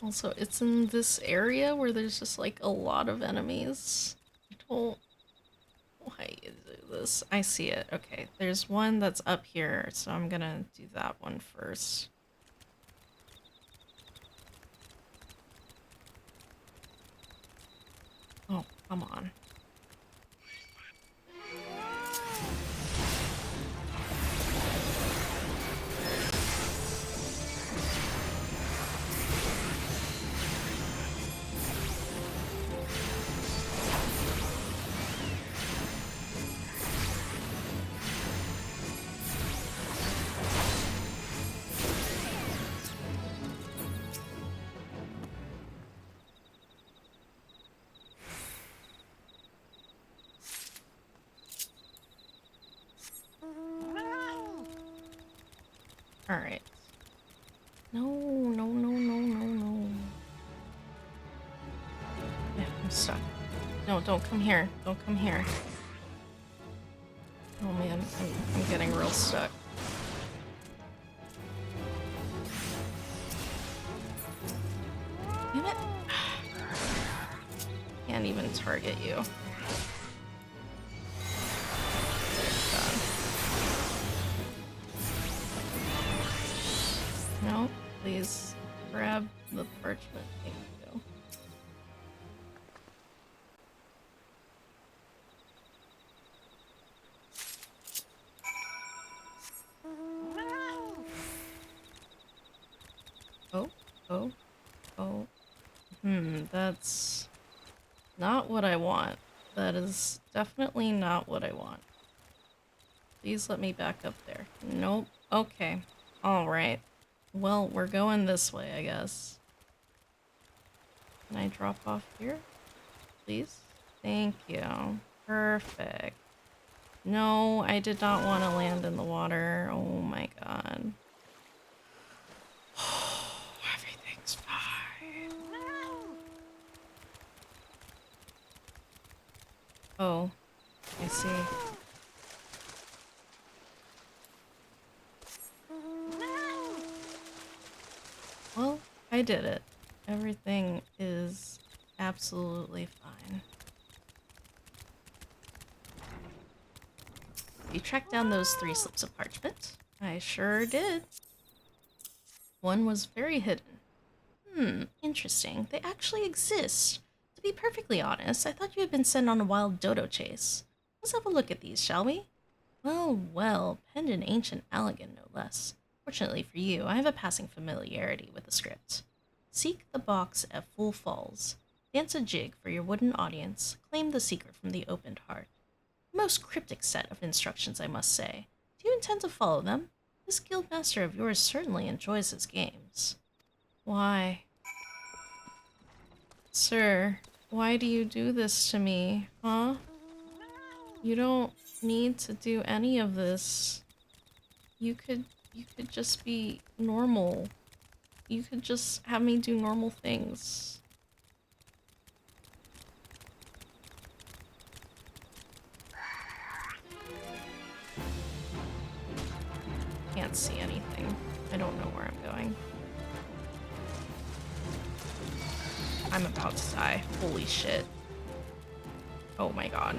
Also, it's in this area where there's just like a lot of enemies. I don't... Why you do this? I see it. Okay, there's one that's up here, so I'm gonna do that one first. Oh, come on. Alright. No, no, no, no, no, no. Yeah, I'm stuck. No, don't come here. Don't come here. Oh man, I'm getting real stuck. Damn it. Can't even target you. God. No, please grab the parchment. Thank you. Oh, oh, oh. That's not what I want. That is definitely not what I want. Please let me back up there. Nope. Okay. Alright. Well, we're going this way, I guess. Can I drop off here? Please? Thank you. Perfect. No, I did not want to land in the water. Oh my god. Everything's fine. Oh, I see. Well, I did it. Everything is absolutely fine. You tracked down those 3 slips of parchment? I sure did. One was very hidden. Interesting. They actually exist. To be perfectly honest, I thought you had been sent on a wild dodo chase. Let's have a look at these, shall we? Well, well, penned in ancient Allegan, no less. Fortunately for you, I have a passing familiarity with the script. Seek the box at full falls. Dance a jig for your wooden audience. Claim the secret from the opened heart. Most cryptic set of instructions, I must say. Do you intend to follow them? This guildmaster of yours certainly enjoys his games. Why? Sir, why do you do this to me, huh? You don't need to do any of this. You could just be normal. You could just have me do normal things. Can't see anything. I don't know where I'm going. I'm about to die. Holy shit. Oh my god.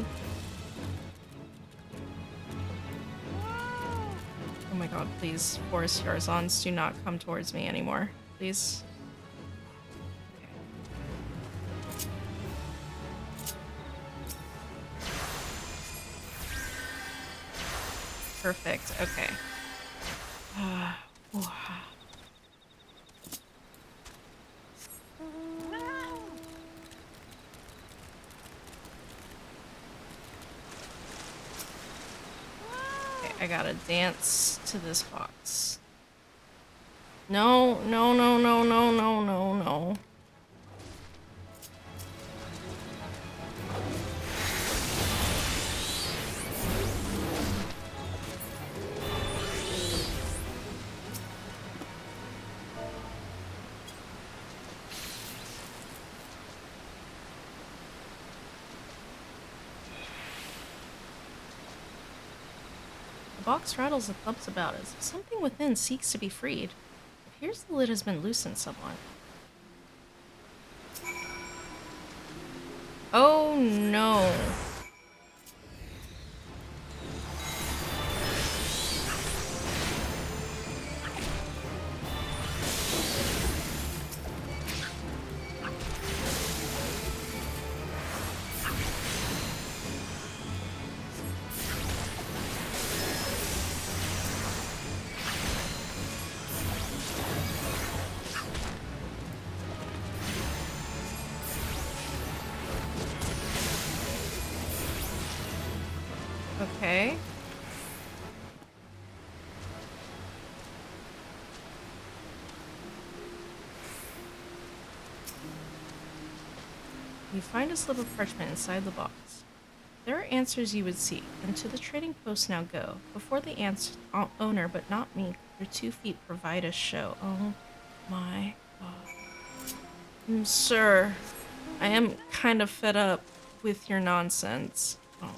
Oh my god, please. Forest Yarzons, do not come towards me anymore. Please. Okay. Perfect. Okay. I gotta dance to this box. No, no, no, no, no, no, no, no. The box rattles and thumps about as if something within seeks to be freed. It appears the lid has been loosened somewhat. Oh no. Okay. You find a slip of parchment inside the box. There are answers you would seek, and to the trading post now go. Before the owner, but not me, your 2 feet provide a show. Oh my god. Sir, I am kind of fed up with your nonsense. Oh.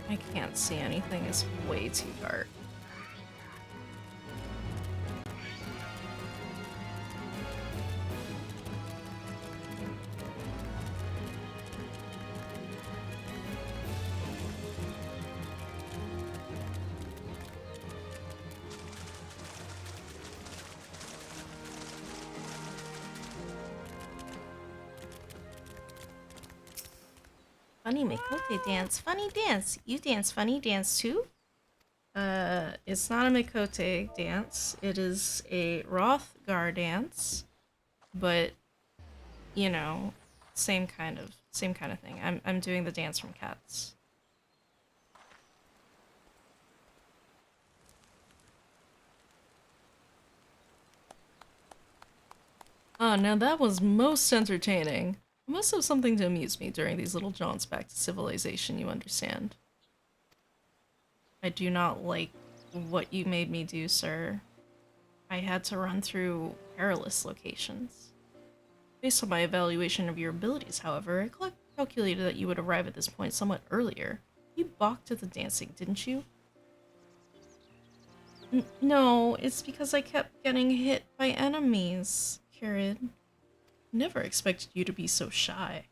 I can't see anything, it's way too dark. Funny Mikote dance. Funny dance. You dance funny dance too? It's not a Mikote dance. It is a Rothgar dance, but you know, same kind of thing. I'm doing the dance from Cats. Ah, now that was most entertaining. I must have something to amuse me during these little jaunts back to civilization, you understand. I do not like what you made me do, sir. I had to run through perilous locations. Based on my evaluation of your abilities, however, I calculated that you would arrive at this point somewhat earlier. You balked at the dancing, didn't you? No, it's because I kept getting hit by enemies, Kirid. Never expected you to be so shy.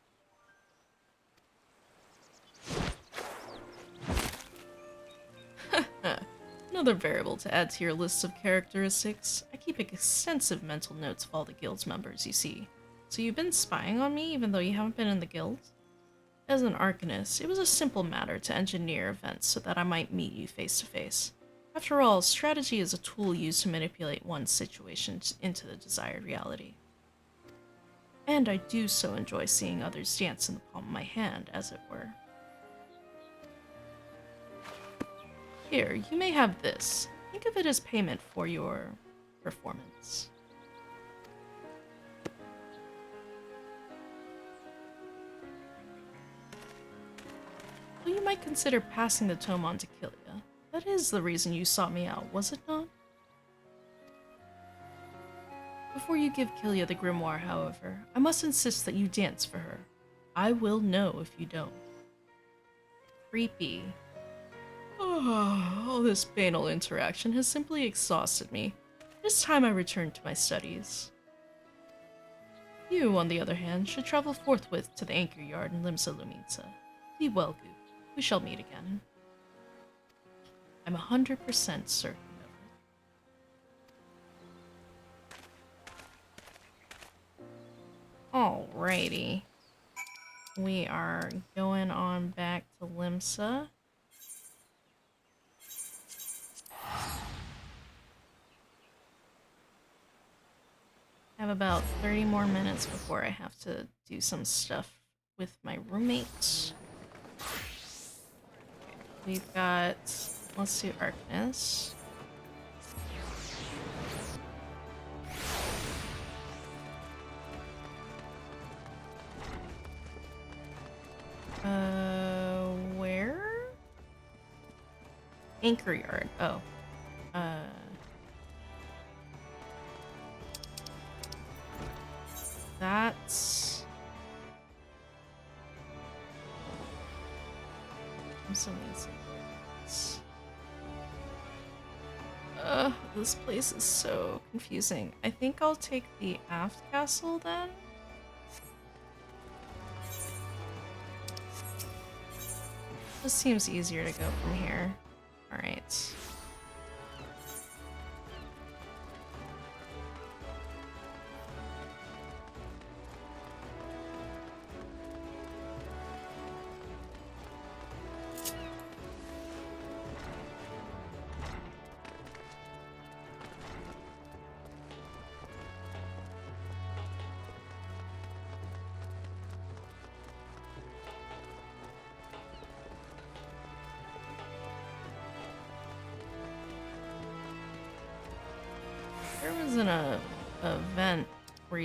Another variable to add to your list of characteristics. I keep extensive mental notes of all the guild's members, you see. So you've been spying on me even though you haven't been in the guild? As an Arcanist, it was a simple matter to engineer events so that I might meet you face to face. After all, strategy is a tool used to manipulate one's situation into the desired reality. And I do so enjoy seeing others dance in the palm of my hand, as it were. Here, you may have this. Think of it as payment for your performance. Well, you might consider passing the tome on to Kilia. That is the reason you sought me out, was it not? Before you give Kilia the grimoire, however, I must insist that you dance for her. I will know if you don't. Creepy. Oh, all this banal interaction has simply exhausted me. It is time I returned to my studies. You, on the other hand, should travel forthwith to the anchor yard in Limsa Luminsa. Be well, Goop. We shall meet again. I'm 100% certain of it. Alrighty. We are going on back to Limsa. I have about 30 more minutes before I have to do some stuff with my roommates. We've got, let's do Arcanist. Where? Anchor yard. Oh. That's... I'm so missing this. This place is so confusing. I think I'll take the aft castle then. This seems easier to go from here. Alright.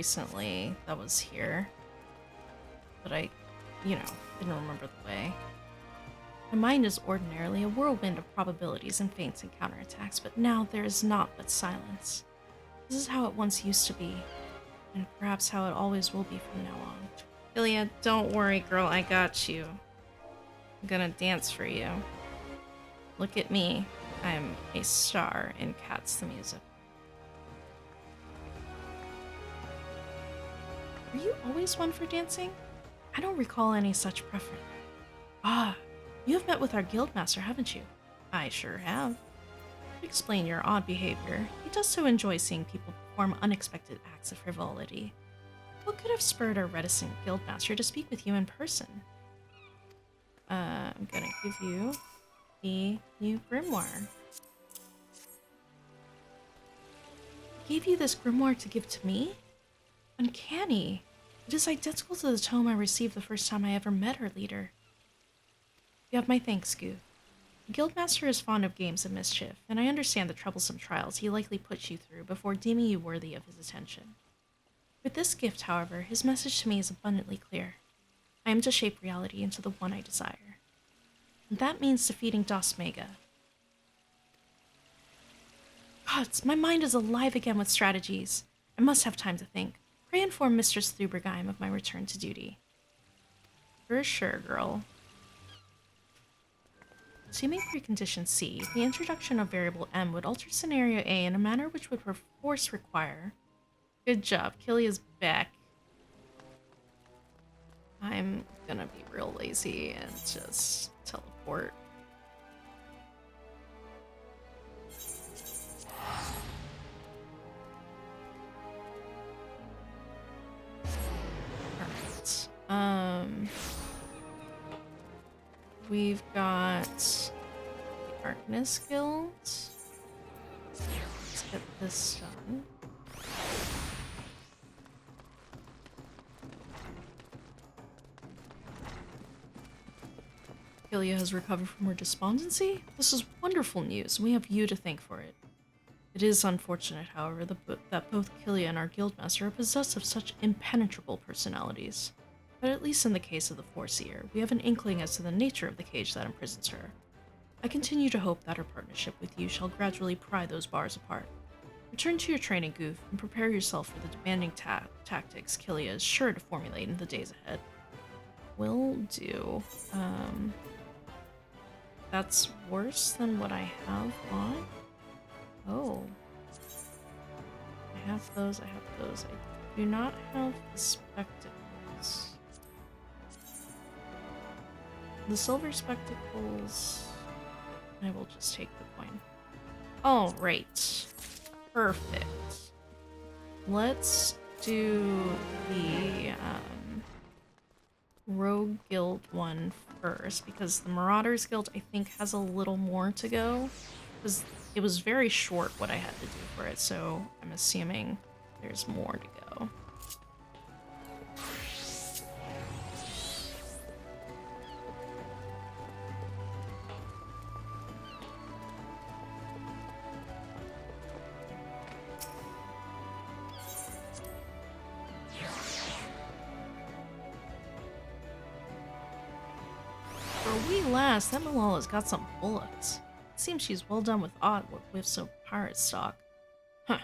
recently that was here. But I, didn't remember the way. My mind is ordinarily a whirlwind of probabilities and feints and counterattacks, but now there is naught but silence. This is how it once used to be, and perhaps how it always will be from now on. Ilya, don't worry, girl, I got you. I'm gonna dance for you. Look at me. I'm a star in Cats the Music. Were you always one for dancing? I don't recall any such preference. Ah, you have met with our guildmaster, haven't you? I sure have. Explain your odd behavior. He does so enjoy seeing people perform unexpected acts of frivolity. What could have spurred our reticent guildmaster to speak with you in person? I'm gonna give you the new grimoire. Gave you this grimoire to give to me? Uncanny. It is identical to the tome I received the first time I ever met our leader. You have my thanks, Goof. The guildmaster is fond of games and mischief, and I understand the troublesome trials he likely puts you through before deeming you worthy of his attention. With this gift, however, his message to me is abundantly clear. I am to shape reality into the one I desire. And that means defeating Dosmega. Gods, my mind is alive again with strategies. I must have time to think. Pray inform Mistress Thubergheim of my return to duty. For sure, girl. Assuming precondition C, the introduction of variable M would alter scenario A in a manner which would perforce require... Good job, Killia's back. I'm gonna be real lazy and just teleport. Alright. We've got the Arcanist Guild. Let's get this done. Killia has recovered from her despondency? This is wonderful news, and we have you to thank for it. It is unfortunate, however, that both Killia and our guildmaster are possessed of such impenetrable personalities. But at least in the case of the Foreseer, we have an inkling as to the nature of the cage that imprisons her. I continue to hope that her partnership with you shall gradually pry those bars apart. Return to your training, Goof, and prepare yourself for the demanding tactics Killia is sure to formulate in the days ahead. Will do. That's worse than what I have on? Oh. I have those, I have those. I do not have the spectacles. The silver spectacles... I will just take the coin. All right. Perfect. Let's do the Rogue Guild one first, because the Marauders Guild, I think, has a little more to go. Because it was very short what I had to do for it, so I'm assuming there's more to go. Last, that Malala's got some bullets. It seems she's well done with odd whiffs of pirate stock. Huh.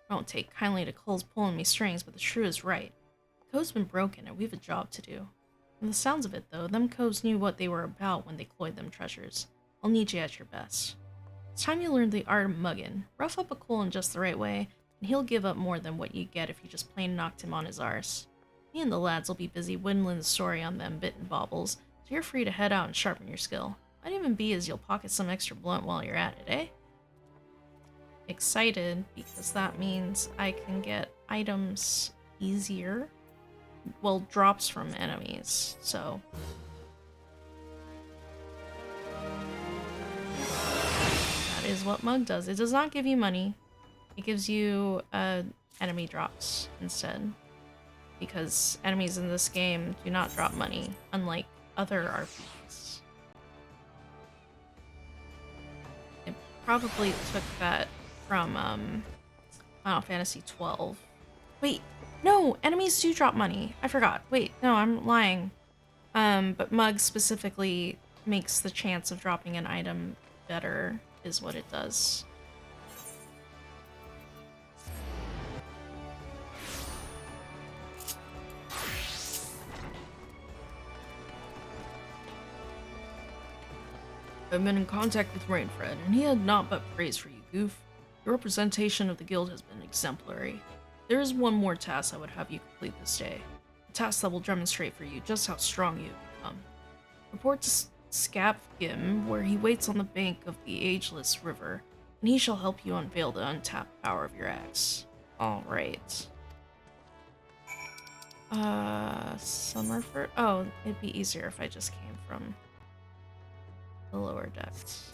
I don't take kindly to Cole's pulling me strings, but the shrew is right. The code's been broken, and we've a job to do. From the sounds of it, though, them coves knew what they were about when they cloyed them treasures. I'll need you at your best. It's time you learned the art of mugging. Rough up a Cole in just the right way, and he'll give up more than what you get if you just plain knocked him on his arse. Me and the lads will be busy whittling the story on them bitten baubles, so you're free to head out and sharpen your skill. Might even be as you'll pocket some extra blunt while you're at it, eh? Excited, because that means I can get items easier. Well, drops from enemies, so... That is what Mug does. It does not give you money. It gives you enemy drops instead. Because enemies in this game do not drop money, unlike other RPGs. It probably took that from Final Fantasy 12. Wait, No, enemies do drop money. I forgot. Wait, no, I'm lying. But Mug specifically makes the chance of dropping an item better, is what it does. I've been in contact with Rainfred, and he had naught but praise for you, Goof. Your representation of the guild has been exemplary. There is one more task I would have you complete this day. A task that will demonstrate for you just how strong you have become. Report to Scapgim, where he waits on the bank of the Ageless River, and he shall help you unveil the untapped power of your axe. Alright. Summerford? Oh, it'd be easier if I just came from the lower decks.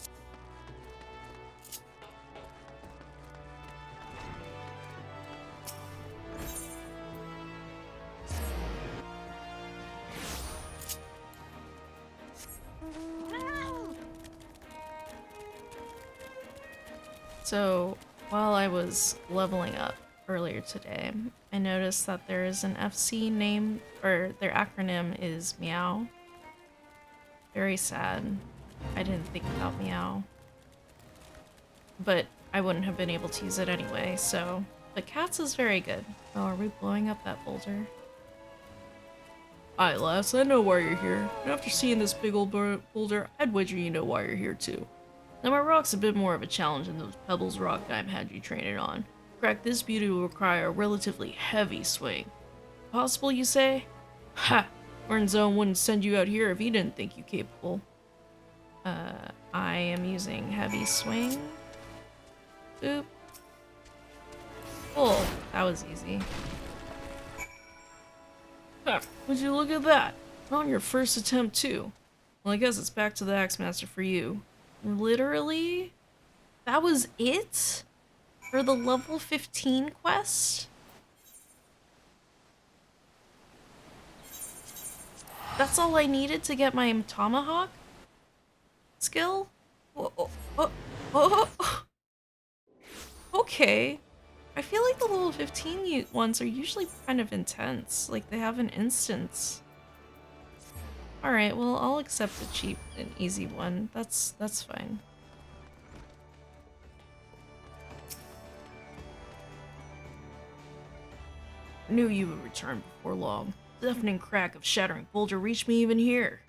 So, while I was leveling up earlier today, I noticed that there is an FC name, or their acronym is Meow. Very sad. I didn't think about Meow. But I wouldn't have been able to use it anyway, so... But Cats is very good. Oh, are we blowing up that boulder? Aye, lass, I know why you're here. And after seeing this big old boulder, I'd wager you know why you're here too. Now my rock's a bit more of a challenge than those pebbles rock Dime had you training on. To crack this beauty will require a relatively heavy swing. Possible, you say? Ha! Zone wouldn't send you out here if he didn't think you capable. I am using heavy swing. Boop. Oh, that was easy. Ha! Would you look at that? On your first attempt too. Well, I guess it's back to the Axemaster for you. Literally? That was it? For the level 15 quest? That's all I needed to get my Tomahawk skill? Okay. I feel like the level 15 ones are usually kind of intense. Like, they have an instance. Alright, well, I'll accept the cheap and easy one. That's fine. I knew you would return before long. The deafening crack of shattering boulder reached me even here.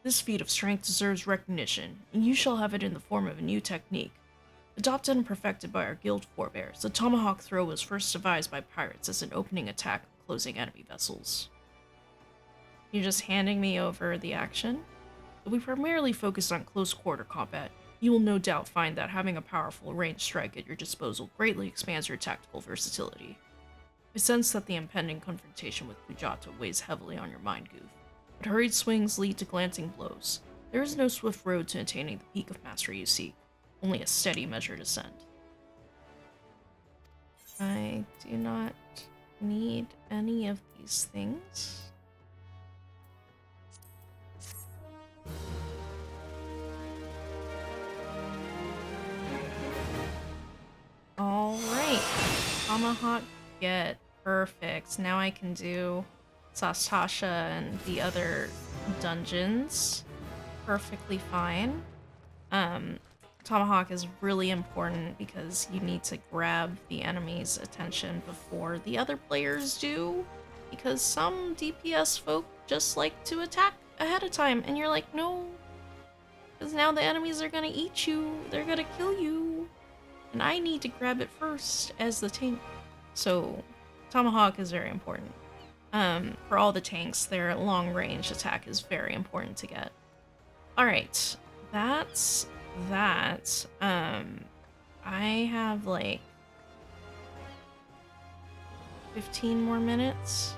This feat of strength deserves recognition, and you shall have it in the form of a new technique. Adopted and perfected by our guild forebears, the tomahawk throw was first devised by pirates as an opening attack on closing enemy vessels. You're just handing me over the action? Though we primarily focused on close-quarter combat, you will no doubt find that having a powerful ranged strike at your disposal greatly expands your tactical versatility. I sense that the impending confrontation with Kujata weighs heavily on your mind, Goof. But hurried swings lead to glancing blows. There is no swift road to attaining the peak of mastery you seek, only a steady measured ascent. I do not need any of these things. Alright. Tomahawk get. Perfect. Now I can do Sastasha and the other dungeons perfectly fine. Tomahawk is really important because you need to grab the enemy's attention before the other players do, because some DPS folk just like to attack ahead of time, and you're like, no, because now the enemies are gonna eat you, they're gonna kill you, and I need to grab it first as the tank. So Tomahawk is very important. For all the tanks, their long-range attack is very important to get. Alright, that's that. I have like 15 more minutes.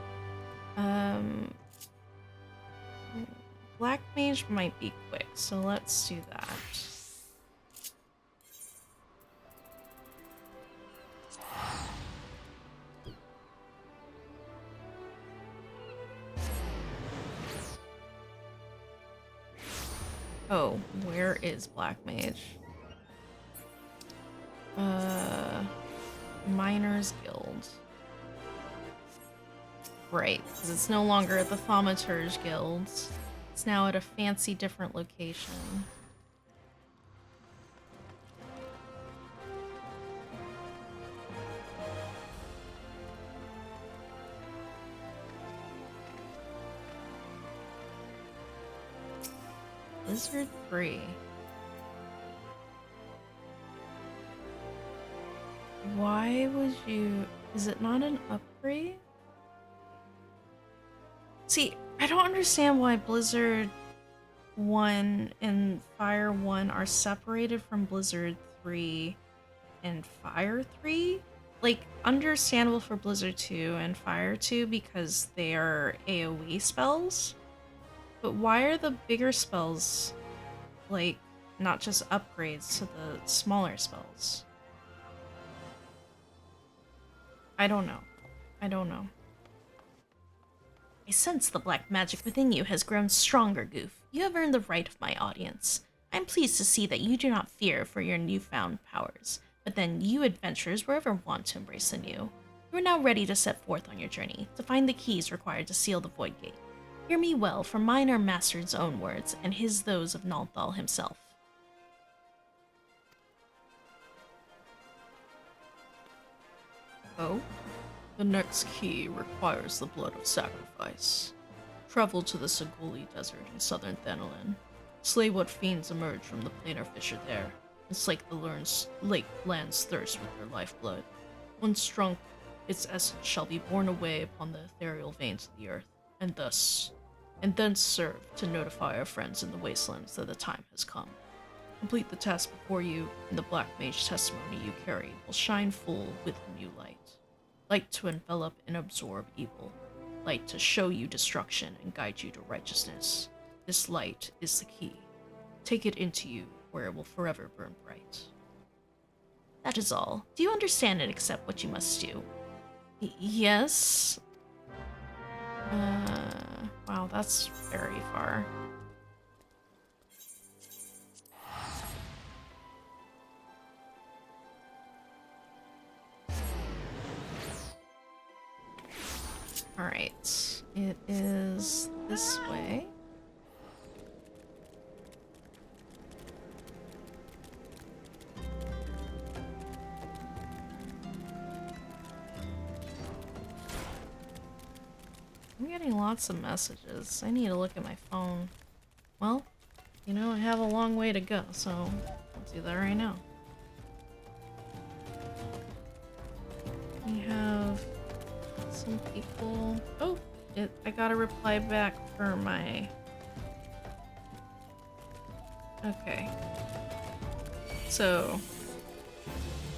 Black Mage might be quick, so let's do that. Oh, where is Black Mage? Miners Guild. Right, because it's no longer at the Thaumaturge Guild. It's now at a fancy different location. Blizzard 3. Why would you... Is it not an upgrade? See, I don't understand why Blizzard 1 and Fire 1 are separated from Blizzard 3 and Fire 3. Like, understandable for Blizzard 2 and Fire 2 because they are AoE spells. But why are the bigger spells, like, not just upgrades to the smaller spells? I don't know. I don't know. I sense the black magic within you has grown stronger, Goof. You have earned the right of my audience. I'm pleased to see that you do not fear for your newfound powers, but then you adventurers were ever want to embrace the new. You are now ready to set forth on your journey, to find the keys required to seal the Void Gate. Hear me well, for mine are Master's own words, and his those of Nalthal himself. Oh? The next key requires the blood of sacrifice. Travel to the Saguli Desert in southern Thanalan. Slay what fiends emerge from the planar fissure there, and slake the lake land's thirst with their lifeblood. Once drunk, its essence shall be borne away upon the ethereal veins of the earth, and then serve to notify our friends in the wastelands that the time has come. Complete the task before you, and the Black Mage testimony you carry will shine full with a new light. Light to envelop and absorb evil. Light to show you destruction and guide you to righteousness. This light is the key. Take it into you, where it will forever burn bright. That is all. Do you understand and accept what you must do? Yes. Wow, that's very far. Alright, it is this way. I'm getting lots of messages. I need to look at my phone. Well, you know, I have a long way to go, so I'll do that right now. We have some people. Oh, I got a reply back for my. Okay. So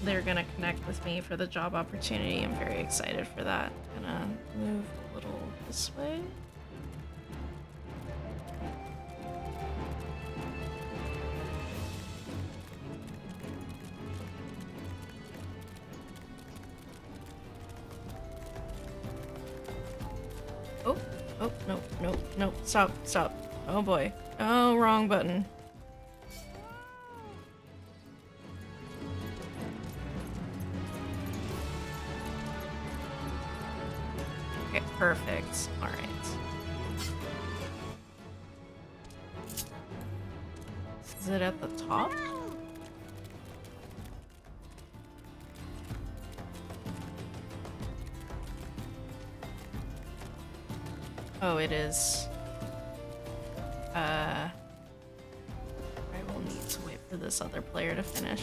they're gonna connect with me for the job opportunity. I'm very excited for that. Gonna move a little this way. Oh, no, stop. Oh boy. Oh, wrong button. Okay, perfect. Alright. Is it at the top? Oh, it is. I will need to wait for this other player to finish.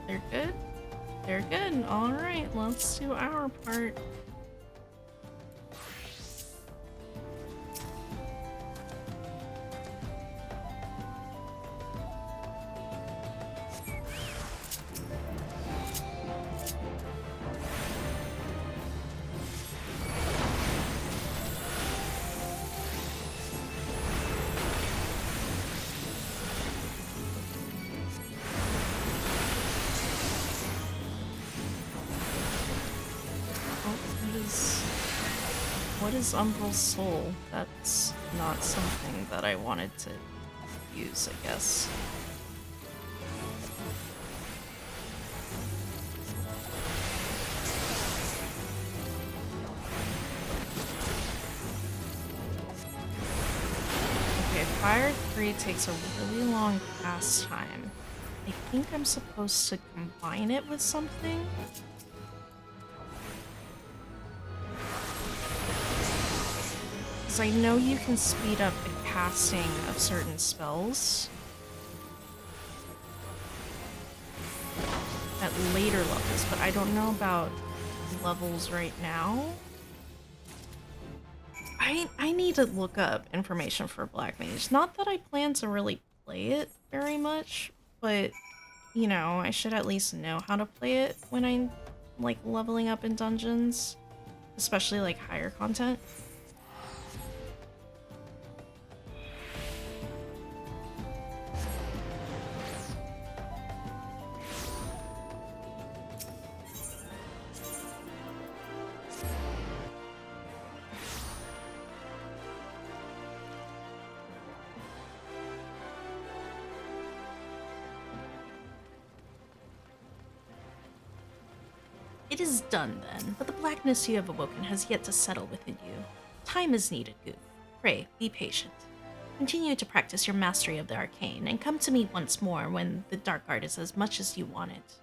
They're good? They're good. Alright, let's do our part. What is Umbral Soul? That's not something that I wanted to use, I guess. Okay, Fire 3 takes a really long cast time. I think I'm supposed to combine it with something? I know you can speed up the casting of certain spells at later levels, but I don't know about levels right now. I need to look up information for Black Mage. Not that I plan to really play it very much, but, you know, I should at least know how to play it when I'm, like, leveling up in dungeons, especially, like, higher content. It is done, then, but the blackness you have awoken has yet to settle within you. Time is needed, Goof. Pray, be patient. Continue to practice your mastery of the arcane, and come to me once more when the dark art is as much as you want it.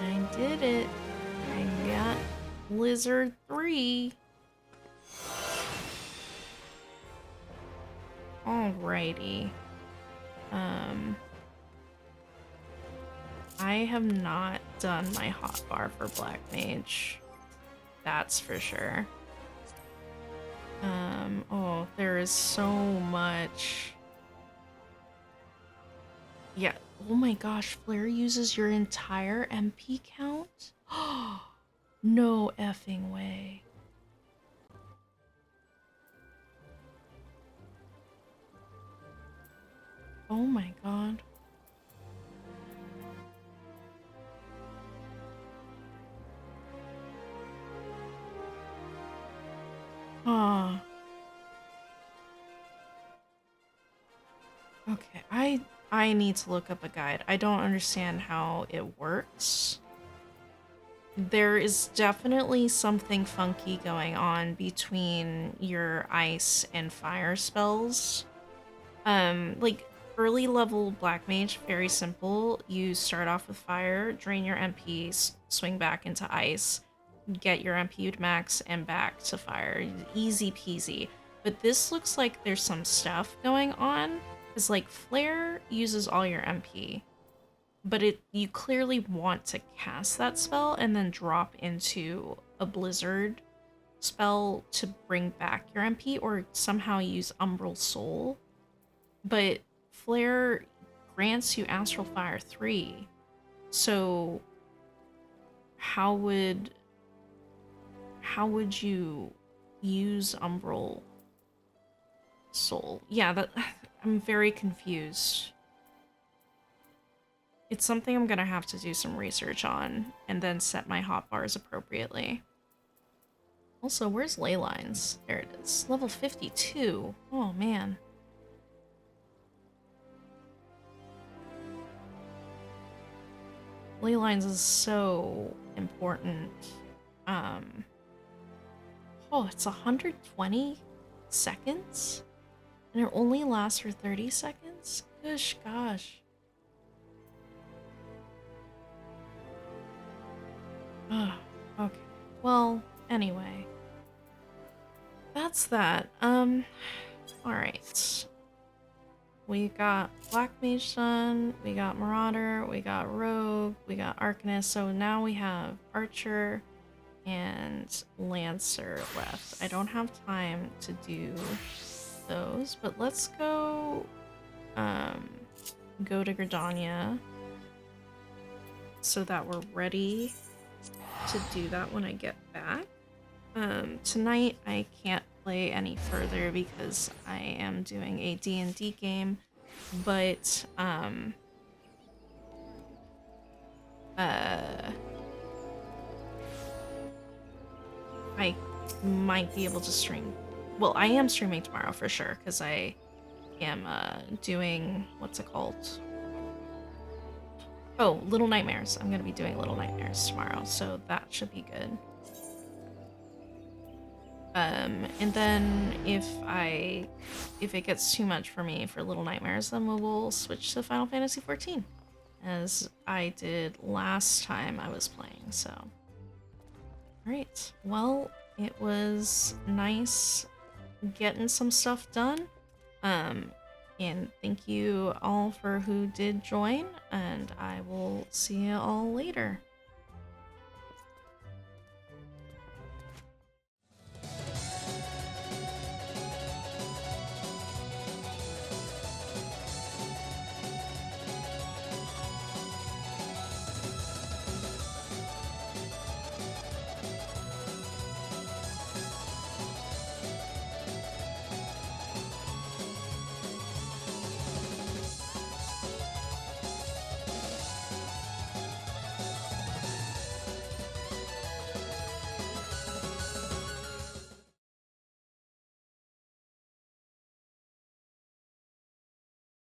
I did it. I got Lizard 3. Alrighty. I have not done my hotbar for Black Mage. That's for sure. Oh, there is so much. Yeah. Oh my gosh, Flare uses your entire MP count? No effing way. Oh my god. Ah. Okay, I need to look up a guide. I don't understand how it works. There is definitely something funky going on between your ice and fire spells. Like early level Black Mage, very simple. You start off with fire, drain your MP, swing back into ice, get your MP to max, and back to fire. Easy peasy. But this looks like there's some stuff going on, because like Flare uses all your MP, but you clearly want to cast that spell and then drop into a blizzard spell to bring back your MP, or somehow use Umbral Soul. But Flare grants you Astral Fire 3, so how would you use Umbral Soul? Yeah, that I'm very confused. It's something I'm gonna have to do some research on and then set my hotbars appropriately. Also, where's ley lines? There it is. Level 52. Oh man. Ley lines is so important. Oh, it's 120 seconds? And it only lasts for 30 seconds? Gosh, gosh. Okay. Well, anyway. that's that. Alright. We got Black Mage done, we got Marauder, we got Rogue, we got Arcanist, so now we have Archer and Lancer left. I don't have time to do those, but let's go go to Gridania so that we're ready to do that when I get back. Tonight I can't play any further because I am doing a D&D game, but I might be able to stream. Well, I am streaming tomorrow for sure because I am doing, what's it called? Oh, Little Nightmares. I'm gonna be doing Little Nightmares tomorrow, so that should be good. And then if it gets too much for me for Little Nightmares, then we will switch to Final Fantasy XIV, as I did last time I was playing, so. Alright, well, it was nice getting some stuff done. And thank you all for who did join, and I will see you all later.